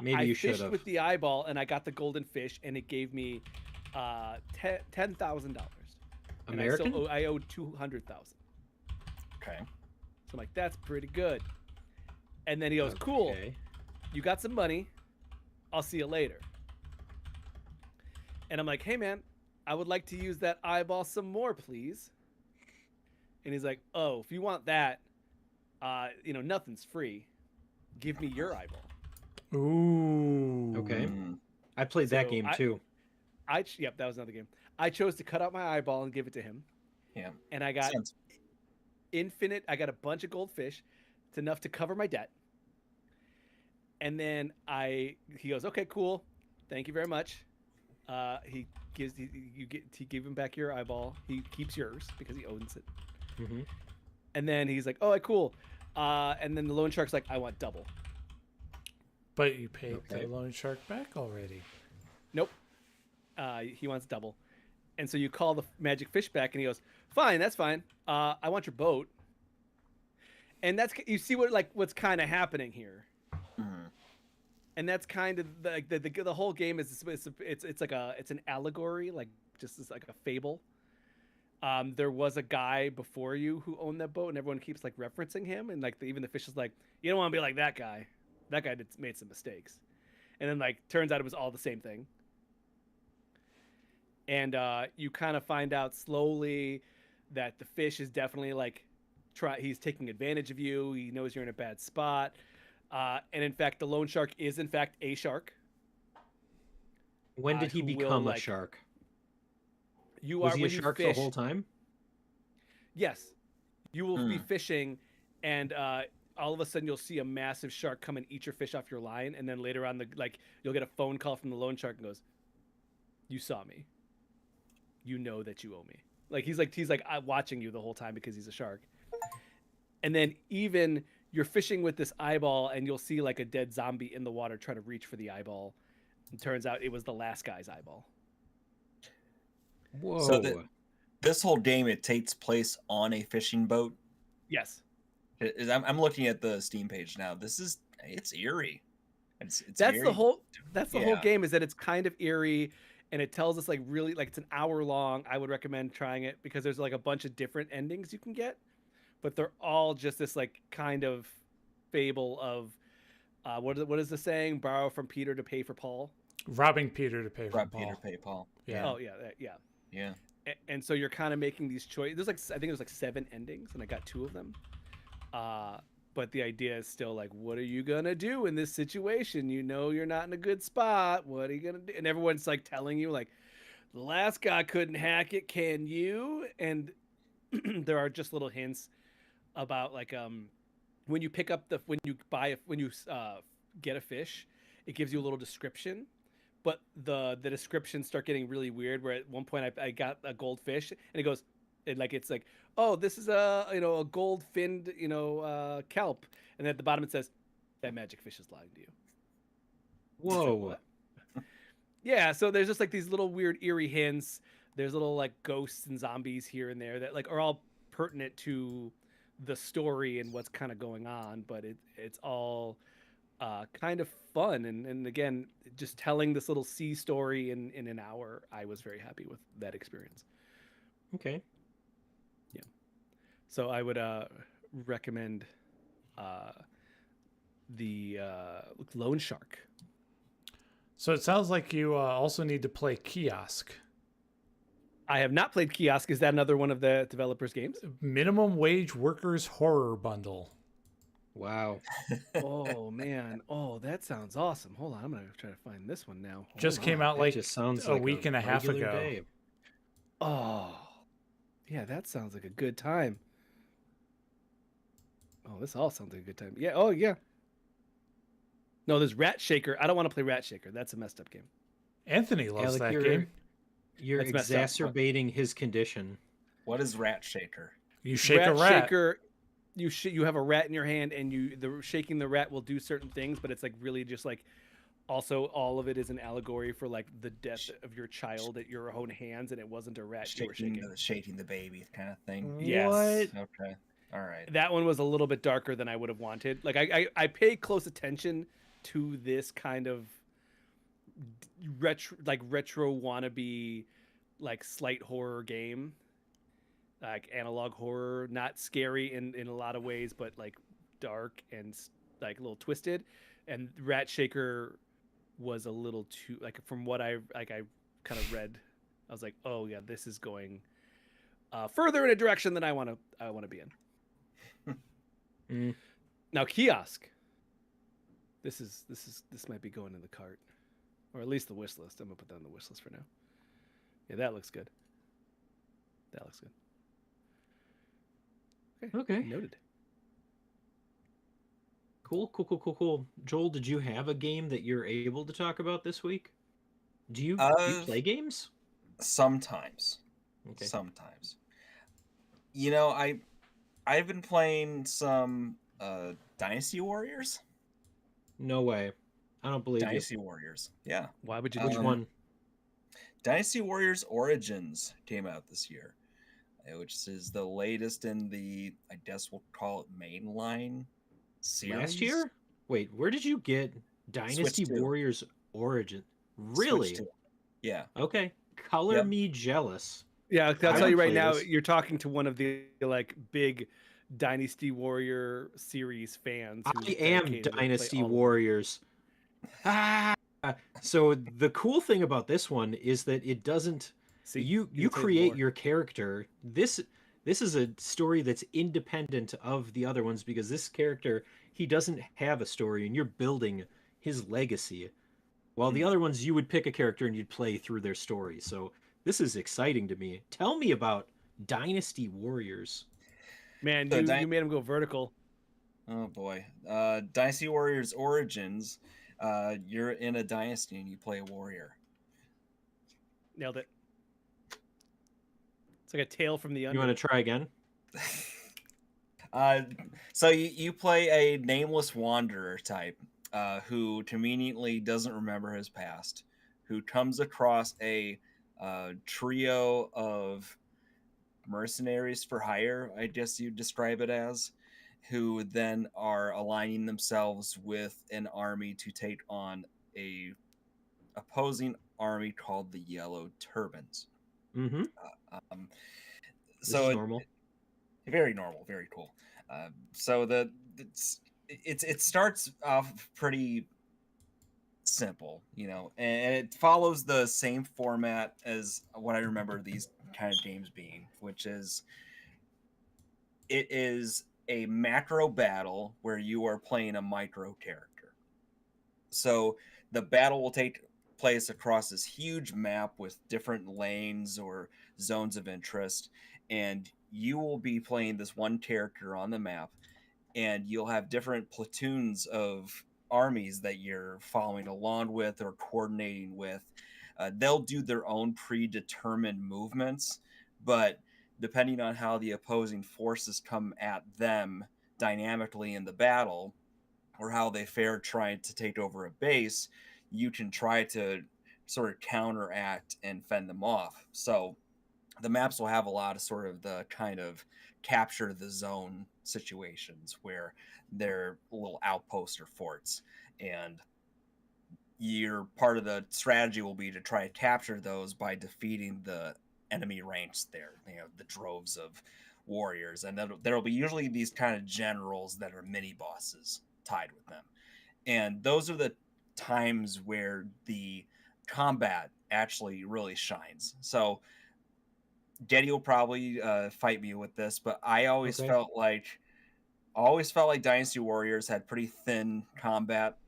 Maybe I you fished should've. with the eyeball, and I got the golden fish, and it gave me $10,000. American? And I owed $200,000. Okay. So I'm like, that's pretty good. And then he goes, cool. Okay. You got some money. I'll see you later. And I'm like, hey, man, I would like to use that eyeball some more, please. And he's like, oh, if you want that, nothing's free. Give me your eyeball. Ooh. Okay. Mm. I played that So game I- too. Yep, that was another game. I chose to cut out my eyeball and give it to him. Yeah. And I got Sounds- I got a bunch of goldfish. It's enough to cover my debt. And then he goes, okay, cool. Thank you very much. He give him back your eyeball. He keeps yours because he owns it. Hmm. And then he's like, oh, cool. And then the loan shark's like, I want double. But you paid Okay. the loan shark back already. Nope. He wants double. And so you call the magic fish back, and he goes, fine, that's fine. I want your boat. And you see what's kind of happening here. Mhm. And that's kind of the whole game is it's an allegory, like just as like a fable. There was a guy before you who owned that boat, and everyone keeps like referencing him, and like even the fish is like, you don't want to be like that guy. That guy made some mistakes, and then like turns out it was all the same thing. And you kind of find out slowly that the fish is definitely like he's taking advantage of you. He knows you're in a bad spot. And in fact, the loan shark is in fact a shark. When did he who will, become a like- shark? You Was are he a when you shark fish. the whole time? Yes, you will be Hmm. fishing, and all of a sudden you'll see a massive shark come and eat your fish off your line, and then later on, you'll get a phone call from the loan shark and goes, "You saw me. You know that you owe me." Like he's like watching you the whole time because he's a shark. And then even you're fishing with this eyeball, and you'll see like a dead zombie in the water try to reach for the eyeball. And turns out it was the last guy's eyeball. Whoa. So this whole game, it takes place on a fishing boat. Yes. I'm looking at the Steam page now. It's eerie. It's That's eerie. the whole Yeah. game, is that it's kind of eerie, and it tells us like really like it's an hour long. I would recommend trying it because there's like a bunch of different endings you can get, but they're all just this like kind of fable of what is the saying? Borrow from Peter to pay for Paul. Robbing Peter to pay for Rob Paul. Peter Pay Paul. Yeah. Oh yeah. Yeah. And so you're kind of making these choices. There's like I think there's like 7 endings, and I got 2 of them. But the idea is still like, what are you gonna do in this situation? You know you're not in a good spot. What are you gonna do? And everyone's like telling you like, the last guy couldn't hack it. Can you? And there are just little hints about like when you pick up when you get a fish, it gives you a little description. But the descriptions start getting really weird. Where at one point I got a goldfish, and it goes, and like it's like, oh, this is a gold finned kelp, and then at the bottom it says, that magic fish is lying to you. Whoa. What? Yeah, so there's just like these little weird eerie hints. There's little like ghosts and zombies here and there that like are all pertinent to the story and what's kind of going on, but it's all kind of fun, and again, just telling this little sea story in an hour, I was very happy with that experience. Okay. So I would recommend the Loan Shark. So it sounds like you also need to play Kiosk. I have not played Kiosk. Is that another one of the developers' games? Minimum Wage Workers Horror Bundle. Wow. Oh man, oh that sounds awesome. Hold on, I'm gonna try to find this one now. Just Hold came on. out That like just sounds a like week and a half regular ago. day. Oh, yeah, that sounds like a good time. Oh, this all sounds like a good time. Yeah. Oh yeah. No, there's Rat Shaker. I don't want to play Rat Shaker. That's a messed up game. Anthony loves like that game. You're That's messed up. exacerbating his condition. What is Rat Shaker? You shake a rat. Shaker, you have a rat in your hand, and shaking the rat will do certain things, but it's like really just like, also all of it is an allegory for like the death of your child at your own hands, and it wasn't a rat you were shaking. Shaking the baby kind of thing. Yes. What? Okay. All right. That one was a little bit darker than I would have wanted. Like I pay close attention to this kind of retro wannabe, like slight horror game, like analog horror, not scary in a lot of ways, but like dark and like a little twisted. And Rat Shaker was a little too, like, from what I kind of read, I was like, oh yeah, this is going further in a direction than I want to be in. Mm. Now Kiosk. This might be going in the cart, or at least the wish list. I'm gonna put that on the wish list for now. Yeah, that looks good. That looks good. Okay. Noted. Cool. Joel, did you have a game that you're able to talk about this week? Do you play games? Sometimes. Okay. Sometimes. You know, I've been playing some Dynasty Warriors. No way. I don't believe Dynasty Warriors. Yeah. Why would you? you. Which one? Dynasty Warriors Origins came out this year, which is the latest in the, I guess we'll call it mainline series. Last year? Wait, where did you get Dynasty Switch 2. Warriors Origin? Switch Really? 2. Yeah. Okay. Color Yep. me jealous. Yeah, I'll tell would you right play now. this. You're talking to one of the like big Dynasty Warrior series fans. who's I am dedicated to play Dynasty all of them. Warriors. Ah! So the cool thing about this one is that it doesn't. See, You can play create more. your character. This is a story that's independent of the other ones because this character, he doesn't have a story, and you're building his legacy. While the other ones, you would pick a character and you'd play through their story. So This is exciting to me. Tell me about Dynasty Warriors. Man, So you made him go vertical. Oh boy. Dynasty Warriors Origins. You're in a dynasty and you play a warrior. Nailed it. It's like a tale from the You under. want to try again? So you play a nameless wanderer type who conveniently doesn't remember his past, who comes across a trio of mercenaries for hire, I guess you'd describe it as, who then are aligning themselves with an army to take on a opposing army called the Yellow Turbans. Mm-hmm. Um, This so is normal. very normal, very cool. So it starts off pretty simple, you know, and it follows the same format as what I remember these kind of games being, which is it is a macro battle where you are playing a micro character. So the battle will take place across this huge map with different lanes or zones of interest, and you will be playing this one character on the map, and you'll have different platoons of armies that you're following along with or coordinating with. They'll do their own predetermined movements, but depending on how the opposing forces come at them dynamically in the battle or how they fare trying to take over a base, you can try to sort of counteract and fend them off. So the maps will have a lot of sort of the kind of capture the zone situations where they're little outposts or forts, and your part of the strategy will be to try to capture those by defeating the enemy ranks there, you know, the droves of warriors, and there'll be usually these kind of generals that are mini bosses tied with them, and those are the times where the combat actually really shines. So Getty will probably fight me with this, but I always Okay. felt like Dynasty Warriors had pretty thin combat.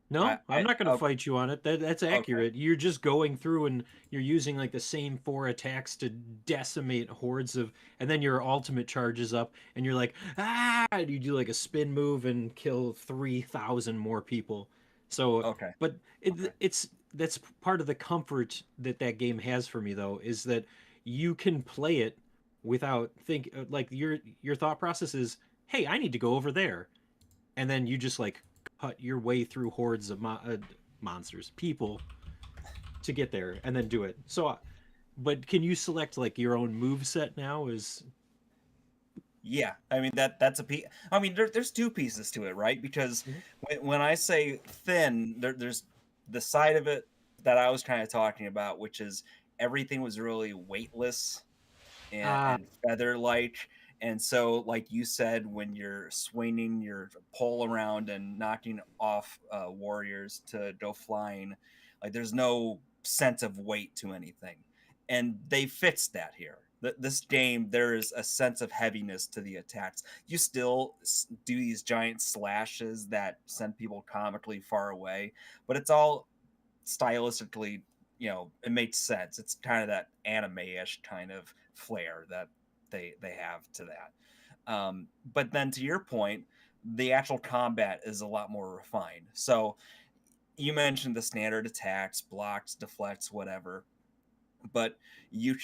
No, I'm not going to Oh, fight you on it. That's okay. accurate. You're just going through and you're using like the same 4 attacks to decimate hordes of, and then your ultimate charges up, and you're like, and you do like a spin move and kill 3,000 more people. So, Okay. but Okay. it's that's part of the comfort that that game has for me though, is that you can play it without like your thought process is, hey, I need to go over there, and then you just like cut your way through hordes of monsters, people, to get there, and then do it. So, but can you select like your own move set now? Is Yeah, I mean that's a piece. I mean there's two pieces to it, right? Because Mhm. when I say thin, there's the side of it that I was kind of talking about, which is everything was really weightless ah and feather like. And so, like you said, when you're swinging your pole around and knocking off warriors to go flying, like there's no sense of weight to anything. And they fixed that here. This game, there is a sense of heaviness to the attacks. You still do these giant slashes that send people comically far away, but it's all stylistically, you know, it makes sense. It's kind of that anime-ish kind of flair that they have to that. But then to your point, the actual combat is a lot more refined. So you mentioned the standard attacks, blocks, deflects, whatever, but you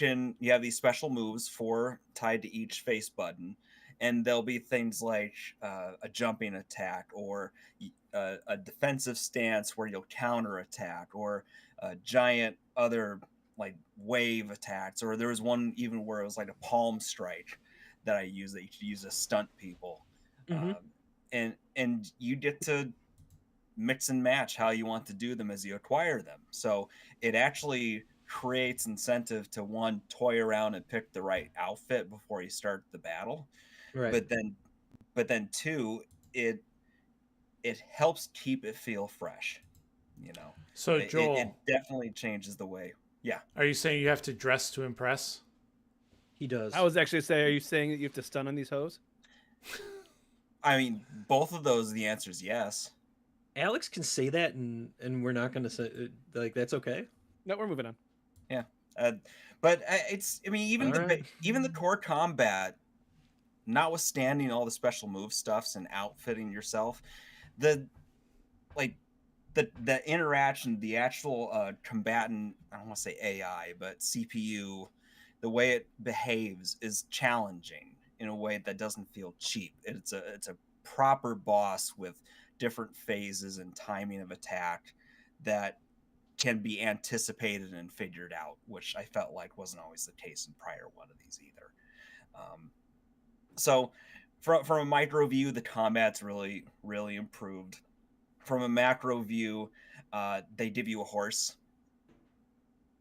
have these special moves for tied to each face button, and there'll be things like a jumping attack or a defensive stance where you'll counter attack, or a giant other like wave attacks, or there was one even where it was like a palm strike that I used that you could use to stunt people. mhm. And you get to mix and match how you want to do them as you acquire them. So it actually creates incentive to one, toy around and pick the right outfit before you start the battle. Right. But then two, it helps keep it feel fresh. You know, So it Joel, definitely changes the way. Yeah, are you saying you have to dress to impress? He does. I was actually saying, are you saying that you have to stun on these hoes? I mean, both of those. The answer is yes. Alex can say that, and we're not going to say like that's okay. No, we're moving on. But it's, I mean, even Alright. even the core combat, notwithstanding all the special move stuffs and outfitting yourself, the like the interaction, the actual combatant, I don't want to say AI, but CPU, the way it behaves is challenging in a way that doesn't feel cheap. It's a proper boss with different phases and timing of attack that can be anticipated and figured out, which I felt like wasn't always the case in prior one of these either. So from a micro view, the combat's really, really improved. From a macro view, they give you a horse.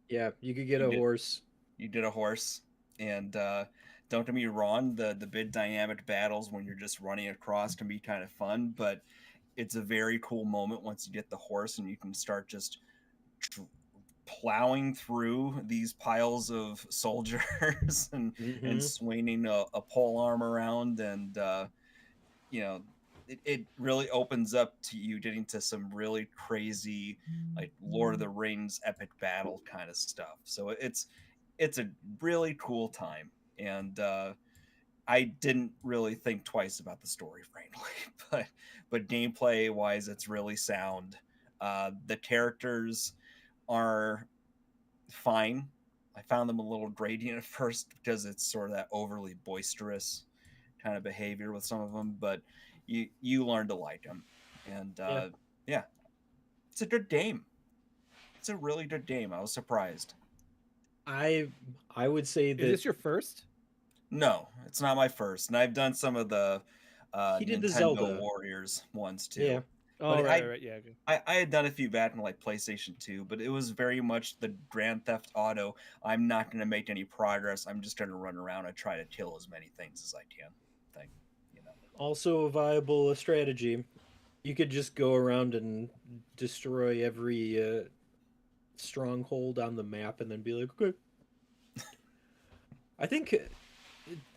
Yeah, you could get You a did- horse. You did a horse, and don't get me wrong, the big dynamic battles when you're just running across can be kind of fun, but it's a very cool moment once you get the horse and you can start just plowing through these piles of soldiers and Mhm. swinging a pole arm around, and you know, it really opens up to you getting to some really crazy, like Lord of the Rings epic battle kind of stuff. So it's a really cool time, and I didn't really think twice about the story, frankly, but gameplay wise, it's really sound. The characters are fine. I found them a little grating at first because it's sort of that overly boisterous kind of behavior with some of them, but you learn to like them, and yeah, it's a good game. It's a really good game. I was surprised. I would say Is that this your first? No, it's not my first, and I've done some of the he did the Nintendo Zelda. Warriors ones too. Yeah. Oh, But right, yeah. Okay. I had done a few back in like PlayStation 2, but it was very much the Grand Theft Auto. I'm not going to make any progress. I'm just going to run around and try to kill as many things as I can. Thing, you know. Also a viable strategy. You could just go around and destroy every stronghold on the map and then be like, okay. I think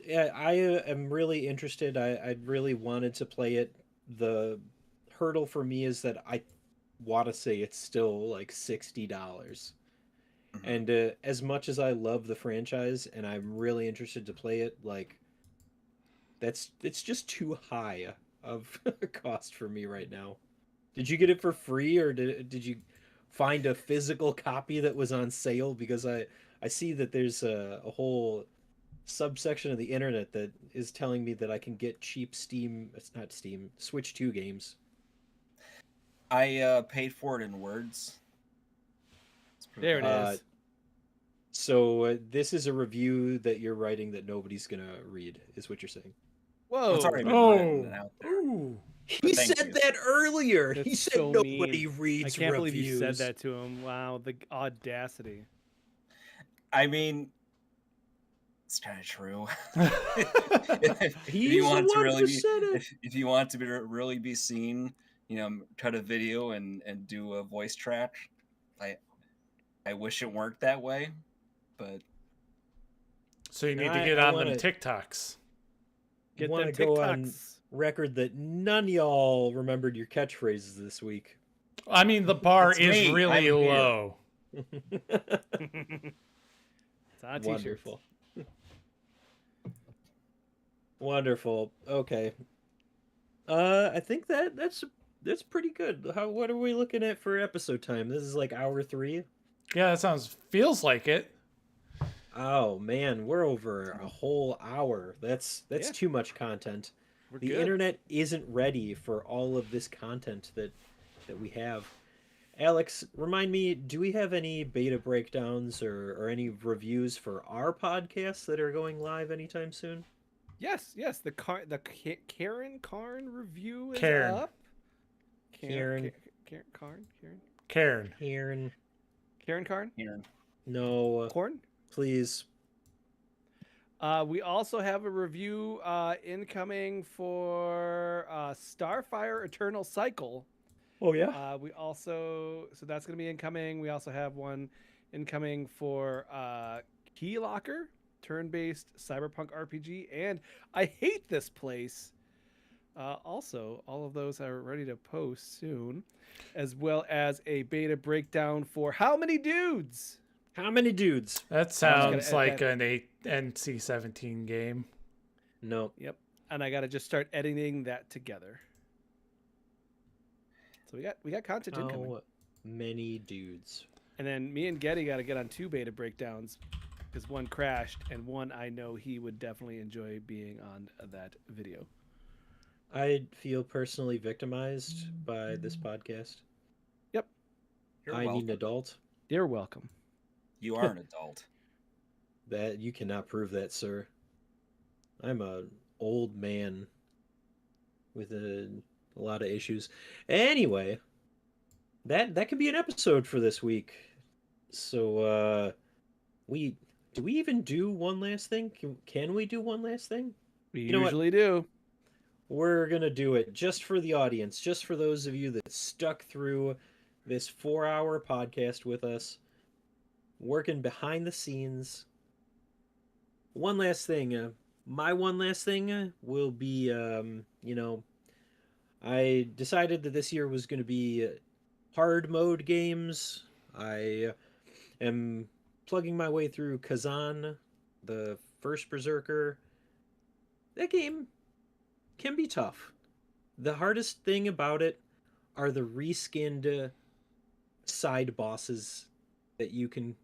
yeah, I am really interested. I really wanted to play it. The hurdle for me is that I want to say it's still like $60. Mhm. And as much as I love the franchise and I'm really interested to play it, like it's just too high of a cost for me right now. Did you get it for free or did you find a physical copy that was on sale? Because I see that there's a whole subsection of the internet that is telling me that I can get cheap Steam, it's not Steam, Switch 2 games. I paid for it in words. Let's put There it that way. is. So this is a review that you're writing that nobody's gonna read, is what you're saying. Whoa. It's already been Oh, written out there. ooh. He Thank said you. that earlier. He That's said so nobody mean. reads I can't believe reviews. you said that to him. Wow, the audacity. I mean, it's kind of true. if He's you the want to one really who be, said it. if you want to be, really be seen, you know, cut a video and do a voice track. I wish it worked that way, but So you need to I- get I on wanna- them TikToks. Get wanna them go on- TikToks. Record that none of y'all remembered your catchphrases this week. I mean, the bar It's is me. really I'm here. low. It's on t-shirts. Wonderful. Wonderful. Okay. I think that's pretty good. What are we looking at for episode time? This is like hour 3. Yeah, that feels like it. Oh man, we're over a whole hour. That's Yeah. too much content. We're The good. internet isn't ready for all of this content that we have. Alex, remind me, do we have any beta breakdowns or any reviews for our podcasts that are going live anytime soon? Yes. The Karen Karn review is Karen. up. Karen. Karn. Karen. Karen, Karn. here, no, Corn. please. We also have a review incoming for Starfire Eternal Cycle. Oh yeah. We also, so that's going to be incoming. We also have one incoming for Keylocker, turn-based cyberpunk RPG. And I hate this place, Also, all of those are ready to post soon, as well as a beta breakdown for How Many Dudes? How many dudes? That gonna sounds edit like that. an NC-17 game. No. Yep. And I got to just start editing that together. So we got content incoming. How many dudes? And then me and Getty got to get on 2 beta breakdowns because one crashed and one I know he would definitely enjoy being on that video. I feel personally victimized by this podcast. You're I need welcome. an adult. You're welcome. You are an adult. That you cannot prove that, sir. I'm a old man with a lot of issues. Anyway, that could be an episode for this week. So do we even do one last thing? Can we do one last thing? We know what? usually do. We're gonna do it just for the audience, just for those of you that stuck through this 4-hour podcast with us, working behind the scenes. One last thing. My one last thing will be, I decided that this year was going to be hard mode games. I am plugging my way through Kazan, the first Berserker. That game can be tough. The hardest thing about it are the reskinned side bosses that you can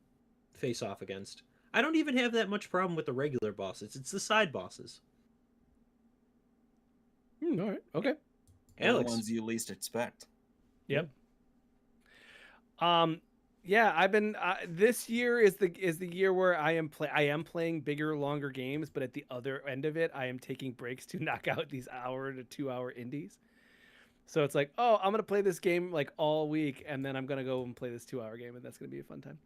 face off against. I don't even have that much problem with the regular bosses. It's the side bosses. All right. Okay. They're the Alex, ones you least expect. Yep. Yeah, I've been this year is the year where I am playing bigger, longer games, but at the other end of it, I am taking breaks to knock out these 1 to 2 hour indies. So it's like, oh, I'm gonna play this game like all week, and then I'm gonna go and play this 2-hour game, and that's gonna be a fun time.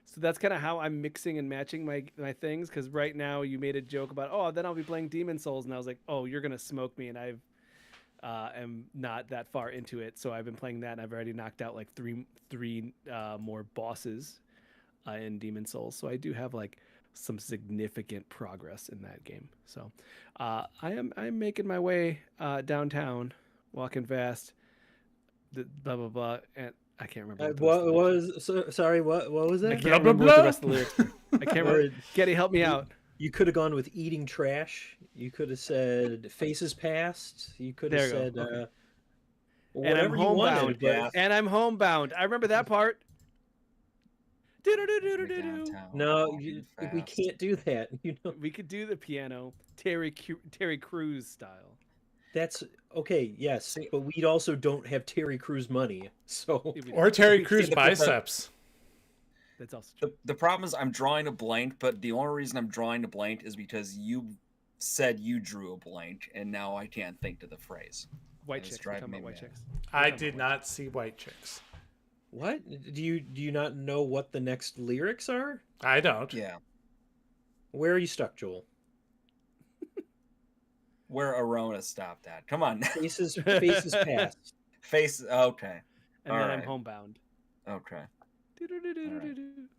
So that's kind of how I'm mixing and matching my things. Because right now you made a joke about, oh, then I'll be playing Demon Souls, and I was like, oh, you're gonna smoke me, and I've am not that far into it. So I've been playing that, and I've already knocked out like three more bosses in Demon Souls. So I do have like some significant progress in that game. So I'm making my way downtown, walking fast, blah blah blah, and I can't remember. sorry, what was I that? can't Blah, blah, remember what the blah. rest of the lyrics were. I can't remember. Getty, help me out. You could have gone with eating trash. You could have said faces past. You could have There you said go. Okay. whatever you wanted. homebound. But Yeah. And I'm homebound. I remember that part. Downtown, no, walking we fast. can't do that. You know, We could do the piano, Terry Crews style. that's okay. Yes, See- but we also don't have Terry Crews money. So Or Terry We- Crews the- biceps. That's also true. The problem is I'm drawing a blank, but the only reason I'm drawing a blank is because you said you drew a blank, and now I can't think to the phrase. White It's chicks. We're driving talking me about white mad. chicks. I talking did about not see White Chicks. what do you not know what the next lyrics are? I don't. Yeah, Where are you stuck, Joel? where Arona stopped at. Come on, Faces past. face. Okay, And All then I'm right. homebound. okay.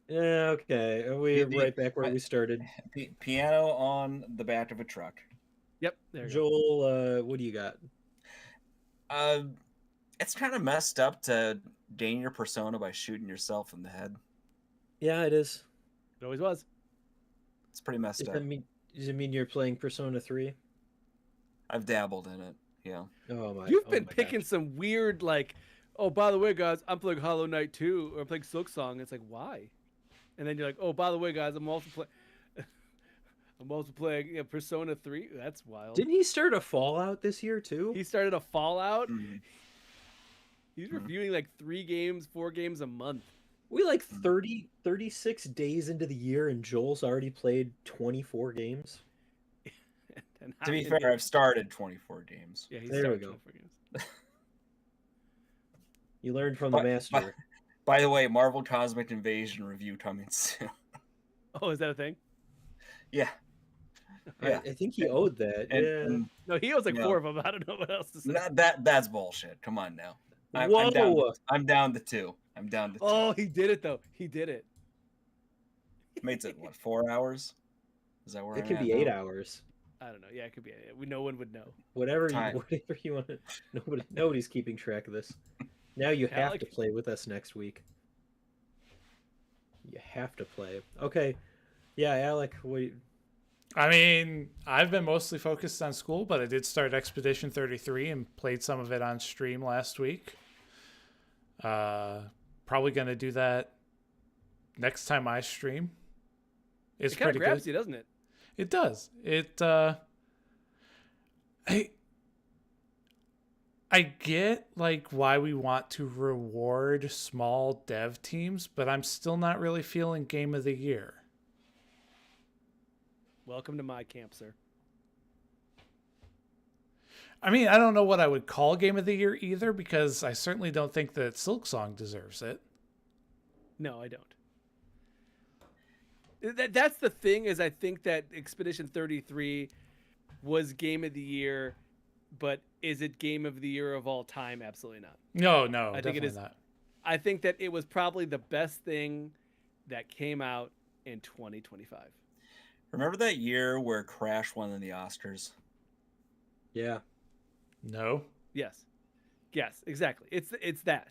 Yeah, okay. We're The- right back where we started. Piano on the back of a truck. Yep. There you go. Joel, what do you got? It's kind of messed up to gain your persona by shooting yourself in the head. Yeah, it is. It always was. It's pretty messed up. Does it mean you're playing Persona 3? I've dabbled in it. Yeah. Oh my! You've oh been my picking gosh. some weird like, oh, by the way, guys, I'm playing Hollow Knight 2, or I'm playing Silk Song. It's like, why? And then you're like, oh, by the way, guys, I'm also playing Persona 3. That's wild. Didn't he start a Fallout this year too? He started a Fallout. Mhm. He's Mhm. reviewing like 4 games a month. We like 36 days into the year, and Joel's already played 24 games. And To be I'm- fair, I've started 24 games. yeah, he There we started go. 24 games. You learned from the But- master. By the way, Marvel Cosmic Invasion review coming soon. Oh, is that a thing? Yeah. Yeah. I think he owed that. And, yeah. and No, he owes like No. 4 of them. I don't know what else to say. that's bullshit. Come on now. I'm Whoa! down to 2. I'm down to 2. Oh, he did it though. He did it. Mates it what, 4 hours? Is that where It I'm can at be 8 now? hours. I don't know. Yeah, it could be. No one would know. Whatever Time. whatever you want. Nobody's keeping track of this. Now you have Alec? to play with us next week. You have to play. Okay. Yeah, Alec, I mean, I've been mostly focused on school, but I did start Expedition 33 and played some of it on stream last week. Probably going to do that next time I stream. It's It kind of pretty grabs good. you, doesn't it? It does. I get like why we want to reward small dev teams, but I'm still not really feeling game of the year. Welcome to my camp, sir. I mean, I don't know what I would call game of the year either, because I certainly don't think that Silksong deserves it. No, I don't. That's the thing, is I think that Expedition 33 was game of the year, but is it game of the year of all time? Absolutely not. No, I think it definitely is. not. I think that it was probably the best thing that came out in 2025. Remember that year where Crash won the Oscars? yeah. No. Yes. Yes, exactly. It's that.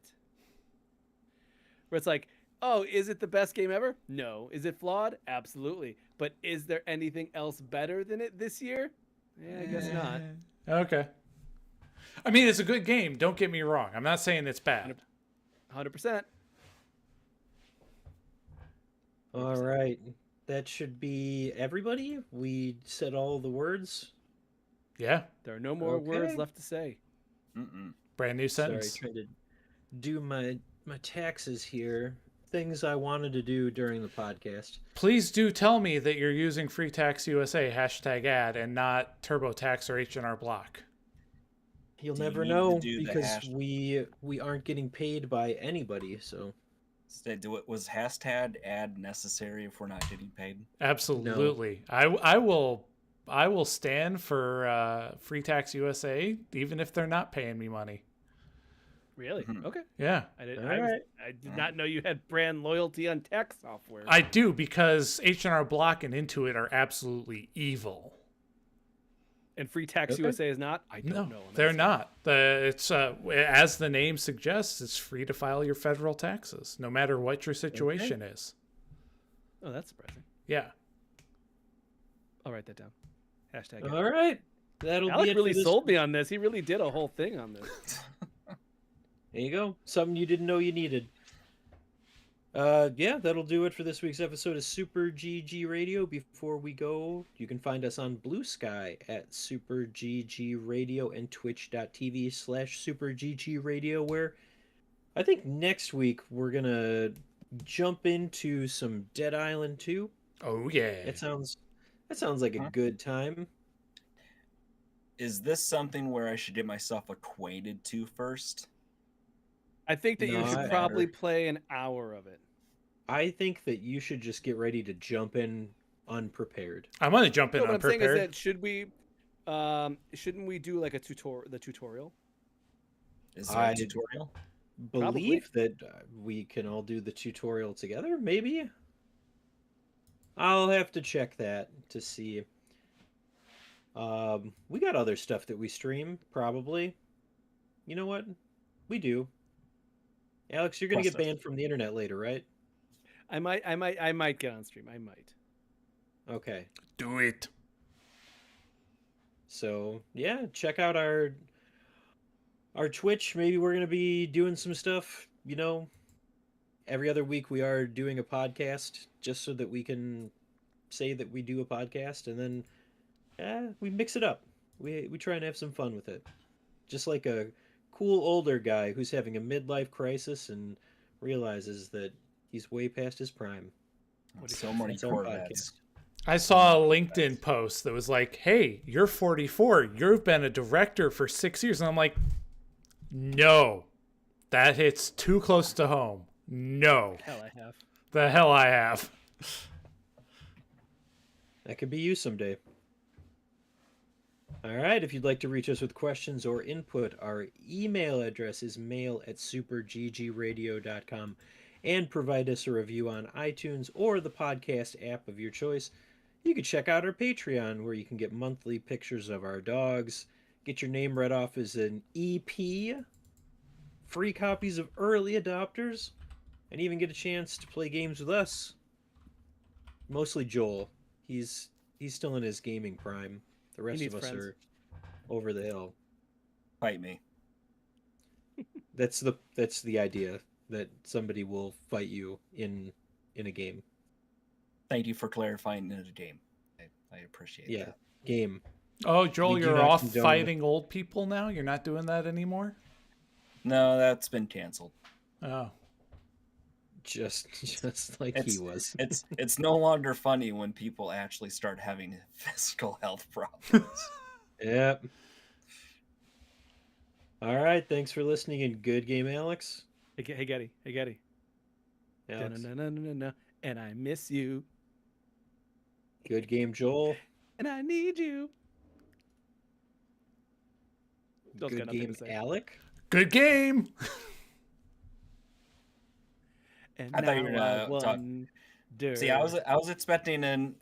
Where it's like, oh, is it the best game ever? No. Is it flawed? Absolutely. But is there anything else better than it this year? Yeah, I guess not. Okay. I mean, it's a good game. Don't get me wrong. I'm not saying it's bad. 100%. All right. That should be everybody. We said all the words. Yeah. There are no more words Okay. left to say. Mm-mm. Brand new Sorry, sentence. trying to do my taxes here. Things I wanted to do during the podcast. Please do tell me that you're using Free Tax USA #ad and not TurboTax or H&R Block. You'll Do you never need to know do the because hash- we aren't getting paid by anybody. So Was hashtag ad necessary if we're not getting paid? Absolutely. I will stand for Free Tax USA even if they're not paying me money. Really? Mhm. Okay. Yeah. I did, All I, was- right. I did not know you had brand loyalty on tax software. I do, because H&R Block and Intuit are absolutely evil. And Free Tax Okay. USA is not? I don't No, know. on that they're side. not. It's as the name suggests, it's free to file your federal taxes, no matter what your situation is. Oh, that's surprising. Yeah. I'll write that down. Hashtag. all right, that'll Alec be it really for this. sold me on this. He really did a whole thing on this. There you go. Something you didn't know you needed. Yeah, that'll do it for this week's episode of Super GG Radio. Before we go, you can find us on Blue Sky at Super GG Radio and twitch.tv/Super GG Radio, where I think next week we're gonna jump into some Dead Island 2. Oh yeah. That sounds like a Huh? good time. Is this something where I should get myself acquainted to first? I think that you No, should I- probably play an hour of it. I think that you should just get ready to jump in unprepared. I'm gonna jump in No, what I'm saying is unprepared. that shouldn't we do like the tutorial? Is there I- a tutorial? Believe that we can all do the tutorial together, maybe? I'll have to check that to see. We got other stuff that we stream, probably. You know what? We do. Alex, you're gonna Plus get us. banned from the internet later, right? I might get on stream. I might. Okay. Do it. So yeah, check out our Twitch. Maybe we're gonna be doing some stuff. You know, every other week we are doing a podcast just so that we can say that we do a podcast, and then we mix it up. We try and have some fun with it, just like a cool older guy who's having a midlife crisis and realizes that he's way past his prime. So many That's our Corvettes. podcast. I saw a LinkedIn post that was like, "Hey, you're 44. You've been a director for 6 years," and I'm like, "No, that hits too close to home. No, Hell, I have. the hell I have." That could be you someday. All right, if you'd like to reach us with questions or input, our email address is mail@superggradio.com, and provide us a review on iTunes or the podcast app of your choice. you could check out our Patreon where you can get monthly pictures of our dogs, get your name read off as an EP, free copies of Early Adopters, and even get a chance to play games with us. Mostly Joel. He's still in his gaming prime. The rest needs of us friends. are over the hill. Fight me. That's the idea, that somebody will fight you in a game. Thank you for clarifying in a game. I appreciate Yeah, that. game. Oh, Joel, We do you're not off condone- fighting old people now? You're not doing that anymore? No, that's been canceled. Oh. Just like he was. It's no longer funny when people actually start having physical health problems. Yep. All right, thanks for listening, and good game, Alex. Hey, Getty. Hey, Getty. Alex. Dun-dun-dun-dun-dun-dun. And I miss you. Good game, Joel. And I need you. Joel's got Good nothing game, to say. Alec. Good game. And I thought you were now gonna talk- wonder. See, I was expecting and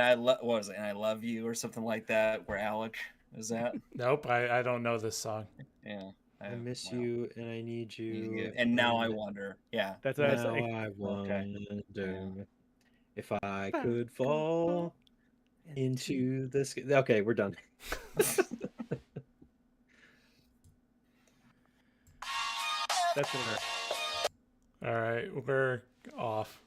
I what was it? And I love you or something like that. Where Alec is that? Nope, I don't know this song. Yeah. I miss well, you, and I need you. And now I wonder. Yeah. That's what I was Now saying. I wonder Yeah. if I could fall into this. Okay, we're done. That's what it is. All right, we're off.